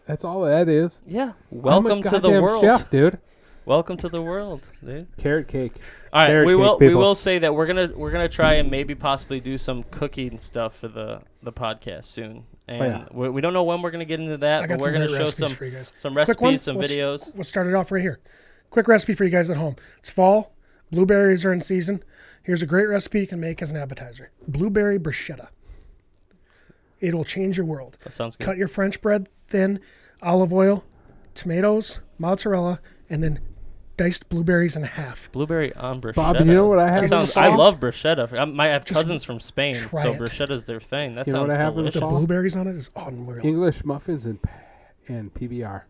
Speaker 2: That's all that is.
Speaker 1: Yeah.
Speaker 2: I'm a
Speaker 1: Welcome to the
Speaker 2: goddamn
Speaker 1: world.
Speaker 2: chef, dude.
Speaker 1: Welcome to the world, dude.
Speaker 2: Carrot cake.
Speaker 1: All right,
Speaker 2: Carrot
Speaker 1: we
Speaker 2: cake,
Speaker 1: will we
Speaker 2: people.
Speaker 1: will say that we're gonna try and maybe possibly do some cooking stuff for the podcast soon, and
Speaker 2: yeah.
Speaker 1: we don't know when we're gonna get into
Speaker 3: I
Speaker 1: that,
Speaker 3: got
Speaker 1: but we're
Speaker 3: some
Speaker 1: gonna
Speaker 3: great
Speaker 1: show
Speaker 3: recipes
Speaker 1: some
Speaker 3: for you guys.
Speaker 1: some
Speaker 3: Quick one.
Speaker 1: recipes, some
Speaker 3: Let's-
Speaker 1: videos.
Speaker 3: Let's start it off right here. Quick recipe for you guys at home. It's fall. Blueberries are in season. Here's a great recipe you can make as an appetizer. Blueberry bruschetta. It'll change your world.
Speaker 1: That sounds good.
Speaker 3: Cut your French bread thin, olive oil, tomatoes, mozzarella, and then diced blueberries in half.
Speaker 1: Blueberry on bruschetta.
Speaker 2: Bob, you know what I
Speaker 1: That
Speaker 2: have?
Speaker 1: sounds,
Speaker 3: in
Speaker 1: I
Speaker 3: fall?
Speaker 1: love bruschetta. I have
Speaker 3: Just
Speaker 1: cousins from Spain,
Speaker 3: try
Speaker 1: so
Speaker 3: it.
Speaker 1: bruschetta's their thing. That
Speaker 2: You know
Speaker 1: sounds
Speaker 2: what I have in the
Speaker 1: delicious.
Speaker 3: The
Speaker 2: fall?
Speaker 3: blueberries on it is unreal.
Speaker 2: English muffins and PBR.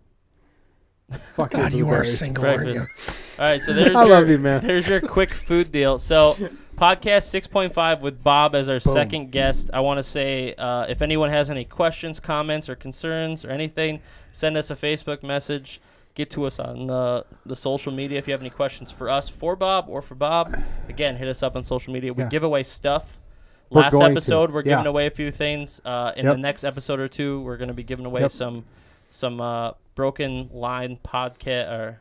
Speaker 2: Fucking
Speaker 3: God, you are
Speaker 2: blueberries.
Speaker 3: single, aren't you?
Speaker 1: Breakfast. All right, so there's
Speaker 2: I love you, man.
Speaker 1: There's your quick food deal. So, podcast 6.5 with Bob as our
Speaker 2: Boom.
Speaker 1: second guest. I want to say if anyone has any questions, comments, or concerns or anything, send us a Facebook message. Get to us on the social media if you have any questions for us, for Bob, or for Bob. Again, hit us up on social media. We
Speaker 2: Yeah.
Speaker 1: give away stuff.
Speaker 2: We're
Speaker 1: Last
Speaker 2: going to.
Speaker 1: episode, we're
Speaker 2: Yeah.
Speaker 1: giving away a few things. In
Speaker 2: Yep.
Speaker 1: the next episode or two, we're going to be giving away
Speaker 2: Yep.
Speaker 1: some Broken Line podcast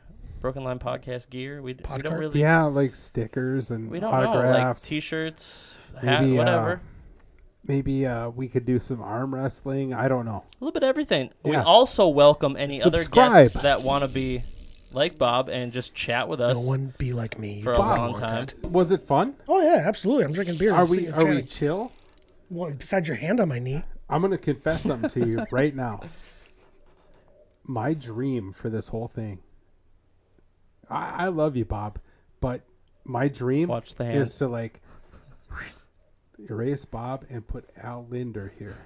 Speaker 1: gear. We don't
Speaker 3: Podcart?
Speaker 1: really
Speaker 2: Yeah, like stickers and
Speaker 1: we don't know, like
Speaker 2: autographs.
Speaker 1: T-shirts, hat,
Speaker 2: Maybe,
Speaker 1: whatever.
Speaker 2: Maybe we could do some arm wrestling. I don't know.
Speaker 1: A little bit of everything. We
Speaker 2: Yeah.
Speaker 1: also welcome any
Speaker 2: Subscribe.
Speaker 1: other guests that want to be like Bob and just chat with us.
Speaker 3: No one be like me.
Speaker 1: For a
Speaker 3: Bob
Speaker 1: long
Speaker 3: want
Speaker 1: time.
Speaker 3: that.
Speaker 2: Was it fun?
Speaker 3: Oh yeah, absolutely. I'm drinking beer.
Speaker 2: Are
Speaker 3: and
Speaker 2: we
Speaker 3: sitting
Speaker 2: are we
Speaker 3: chatting.
Speaker 2: chill?
Speaker 3: Well, besides your hand on my knee.
Speaker 2: I'm gonna confess something to you right now. My dream for this whole thing. I love you, Bob, but my dream
Speaker 1: Watch the hand.
Speaker 2: is to like erase Bob and put Al Linder here.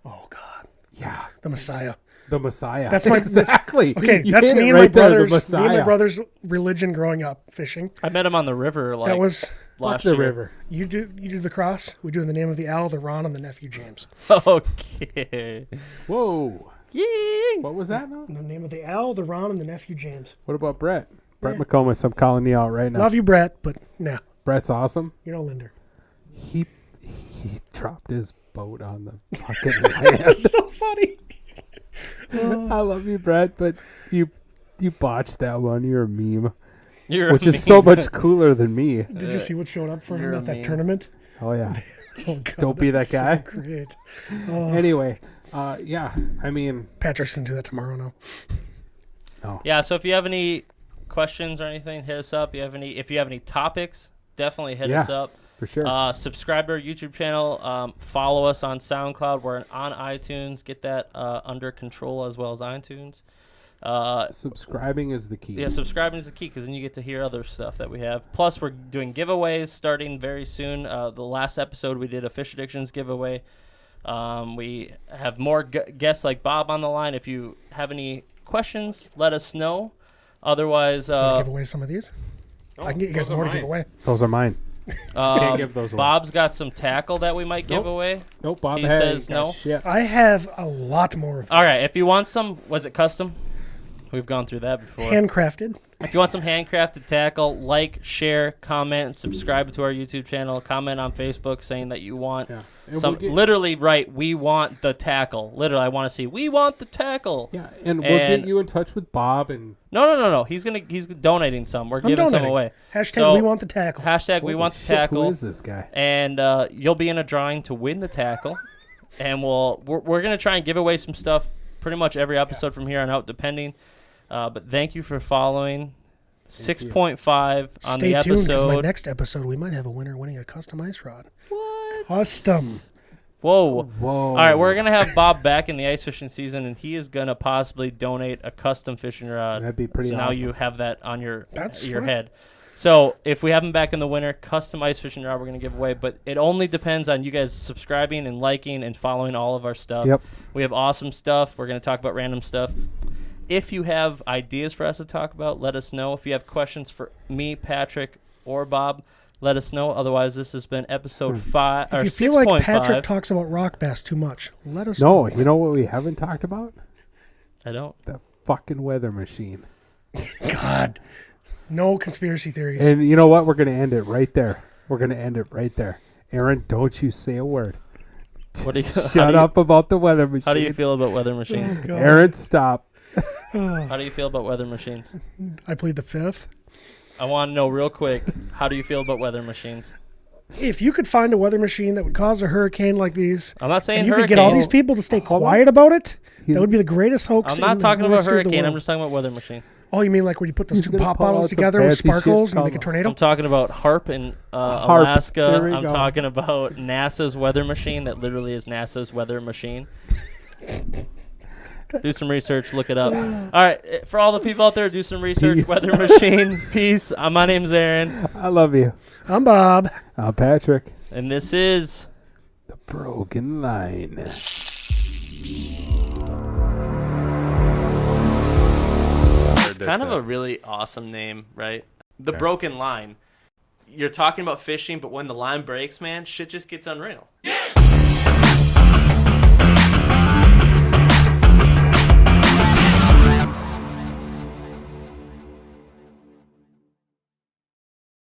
Speaker 3: Oh God,
Speaker 2: Yeah,
Speaker 3: the Messiah.
Speaker 2: the Messiah.
Speaker 3: That's my-
Speaker 2: exactly.
Speaker 3: Okay,
Speaker 2: You
Speaker 3: that's
Speaker 2: hit
Speaker 3: me
Speaker 2: it
Speaker 3: and my
Speaker 2: right there, the
Speaker 3: brothers. Me and my
Speaker 2: Messiah.
Speaker 3: brothers' religion growing up fishing.
Speaker 1: I met him on the river. Like
Speaker 3: That was
Speaker 2: Fuck
Speaker 1: last
Speaker 2: the
Speaker 1: year.
Speaker 2: river.
Speaker 3: you do the cross. We do in the name of the Al, the Ron, and the nephew James.
Speaker 1: Okay.
Speaker 2: Whoa,
Speaker 1: Yee.
Speaker 2: what was that now?
Speaker 3: In the name of the Al, the Ron, and the nephew James.
Speaker 2: What about Brett? Brett
Speaker 3: Yeah.
Speaker 2: McComas, I'm calling you out right now.
Speaker 3: Love you, Brett, but nah,
Speaker 2: Brett's awesome.
Speaker 3: you're no Linder.
Speaker 2: He dropped his boat on the fucking land.
Speaker 3: That's so funny.
Speaker 2: I love you, Brett, but you botched that one. You're a meme,
Speaker 1: You're
Speaker 2: which
Speaker 1: a
Speaker 2: is so
Speaker 1: meme.
Speaker 2: much cooler than me.
Speaker 3: Did you see what showed up for
Speaker 1: You're
Speaker 3: him
Speaker 1: a
Speaker 3: at that
Speaker 1: meme.
Speaker 3: tournament?
Speaker 2: Oh yeah.
Speaker 3: Oh God,
Speaker 2: Don't be that
Speaker 3: was so
Speaker 2: guy.
Speaker 3: great. Oh,
Speaker 2: Anyway, yeah. I mean,
Speaker 3: Patrick's gonna do that tomorrow now.
Speaker 2: no.
Speaker 1: Yeah. So if you have any questions or anything, hit us up. If you have any topics, definitely hit us up.
Speaker 2: For sure.
Speaker 1: Subscribe to our YouTube channel. Follow us on SoundCloud. We're on iTunes. Get that under control as well as iTunes.
Speaker 2: Subscribing is the key.
Speaker 1: Yeah, subscribing is the key because then you get to hear other stuff that we have. Plus, we're doing giveaways starting very soon. The last episode we did a Fish Addictions giveaway. We have more guests like Bob on the line. If you have any questions, let us know. Otherwise,
Speaker 3: give away some of these. I can get you guys
Speaker 2: those are
Speaker 3: more to give
Speaker 2: mine.
Speaker 3: away.
Speaker 2: Those are mine. Can't give those away.
Speaker 1: Bob's got some tackle that we might give
Speaker 2: Nope.
Speaker 1: away.
Speaker 2: Nope, Bob
Speaker 1: He
Speaker 2: has
Speaker 1: says no.
Speaker 2: shit.
Speaker 3: I have a lot more of
Speaker 1: All right,
Speaker 3: these.
Speaker 1: if you want some, was it custom? We've gone through that before.
Speaker 3: Handcrafted.
Speaker 1: If you want some handcrafted tackle, like, share, comment, and subscribe to our YouTube channel. Comment on Facebook saying that you want
Speaker 2: Yeah. And
Speaker 1: some.
Speaker 2: we'll get,
Speaker 1: Literally, right? We want the tackle. Literally, I want to see. We want the tackle.
Speaker 2: yeah, and we'll get you in touch with Bob and
Speaker 1: No. He's donating some. We're
Speaker 3: I'm
Speaker 1: giving some
Speaker 3: donating.
Speaker 1: away.
Speaker 3: Hashtag
Speaker 1: So-
Speaker 3: we want the tackle.
Speaker 1: Hashtag we
Speaker 2: Holy
Speaker 1: want the
Speaker 2: shit,
Speaker 1: tackle.
Speaker 2: Who is this guy?
Speaker 1: And you'll be in a drawing to win the tackle. And we're gonna try and give away some stuff pretty much every episode from here on out, depending. But thank you for following. 6.5 on
Speaker 3: Stay
Speaker 1: the
Speaker 3: tuned because my
Speaker 1: episode.
Speaker 3: next episode we might have a winner winning a custom ice rod. What? Custom.
Speaker 1: Whoa.
Speaker 2: Whoa.
Speaker 1: All right, we're gonna have Bob back in the ice fishing season, and he is gonna possibly donate a custom fishing rod.
Speaker 2: That'd be pretty
Speaker 1: So now
Speaker 2: awesome.
Speaker 1: you have that on your
Speaker 3: That's
Speaker 1: your
Speaker 3: fine.
Speaker 1: head. So if we have him back in the winter, custom ice fishing rod we're gonna give away, but it only depends on you guys subscribing and liking and following all of our stuff.
Speaker 2: Yep.
Speaker 1: We have awesome stuff. We're gonna talk about random stuff. If you have ideas for us to talk about, let us know. If you have questions for me, Patrick, or Bob, let us know. Otherwise, this has been episode 5 or
Speaker 3: If you feel like
Speaker 1: 6.5.
Speaker 3: Patrick talks about rock bass too much, let us know.
Speaker 2: No, you know what we haven't talked about?
Speaker 1: I don't.
Speaker 2: The fucking weather machine.
Speaker 3: God. No conspiracy theories.
Speaker 2: And you know what? We're going to end it right there. We're going to end it right there. Aaron, don't you say a word.
Speaker 1: What do you-
Speaker 2: Just
Speaker 1: how
Speaker 2: shut
Speaker 1: do you-
Speaker 2: up about the weather machine.
Speaker 1: How do you feel about weather machines?
Speaker 3: God.
Speaker 2: Aaron, stop.
Speaker 1: How do you feel about weather machines?
Speaker 3: I plead the fifth.
Speaker 1: I want to know real quick. How do you feel about weather machines?
Speaker 3: If you could find a weather machine that would cause a hurricane like these,
Speaker 1: I'm not saying
Speaker 3: and you could
Speaker 1: hurricane.
Speaker 3: get all these people to stay
Speaker 2: Hold on.
Speaker 3: quiet about it,
Speaker 2: He's-
Speaker 3: that would be the greatest hoax.
Speaker 1: I'm not
Speaker 3: in the
Speaker 1: talking about
Speaker 3: history of the
Speaker 1: hurricane. I'm
Speaker 3: world.
Speaker 1: just talking about weather machine.
Speaker 3: Oh, you mean like when you put those
Speaker 2: He's
Speaker 3: two
Speaker 2: gonna
Speaker 3: pop
Speaker 2: pull out
Speaker 3: bottles
Speaker 2: some
Speaker 3: together with
Speaker 2: fancy shit
Speaker 3: sparkles and
Speaker 2: called-
Speaker 3: make a tornado?
Speaker 1: I'm talking about HARP in
Speaker 2: HARP.
Speaker 1: Alaska.
Speaker 2: There we
Speaker 1: I'm
Speaker 2: go.
Speaker 1: talking about NASA's weather machine that literally is NASA's weather machine. Do some research. Look it up. All right. For all the people out there, do some research.
Speaker 2: Peace.
Speaker 1: Weather machine. Peace. My name's Aaron.
Speaker 2: I love you.
Speaker 3: I'm Bob.
Speaker 2: I'm Patrick.
Speaker 1: And this is...
Speaker 2: The broken line.
Speaker 1: It's kind of a really awesome name, right? The Broken Line. You're talking about fishing, but when the line breaks, man, shit just gets unreal. Yeah!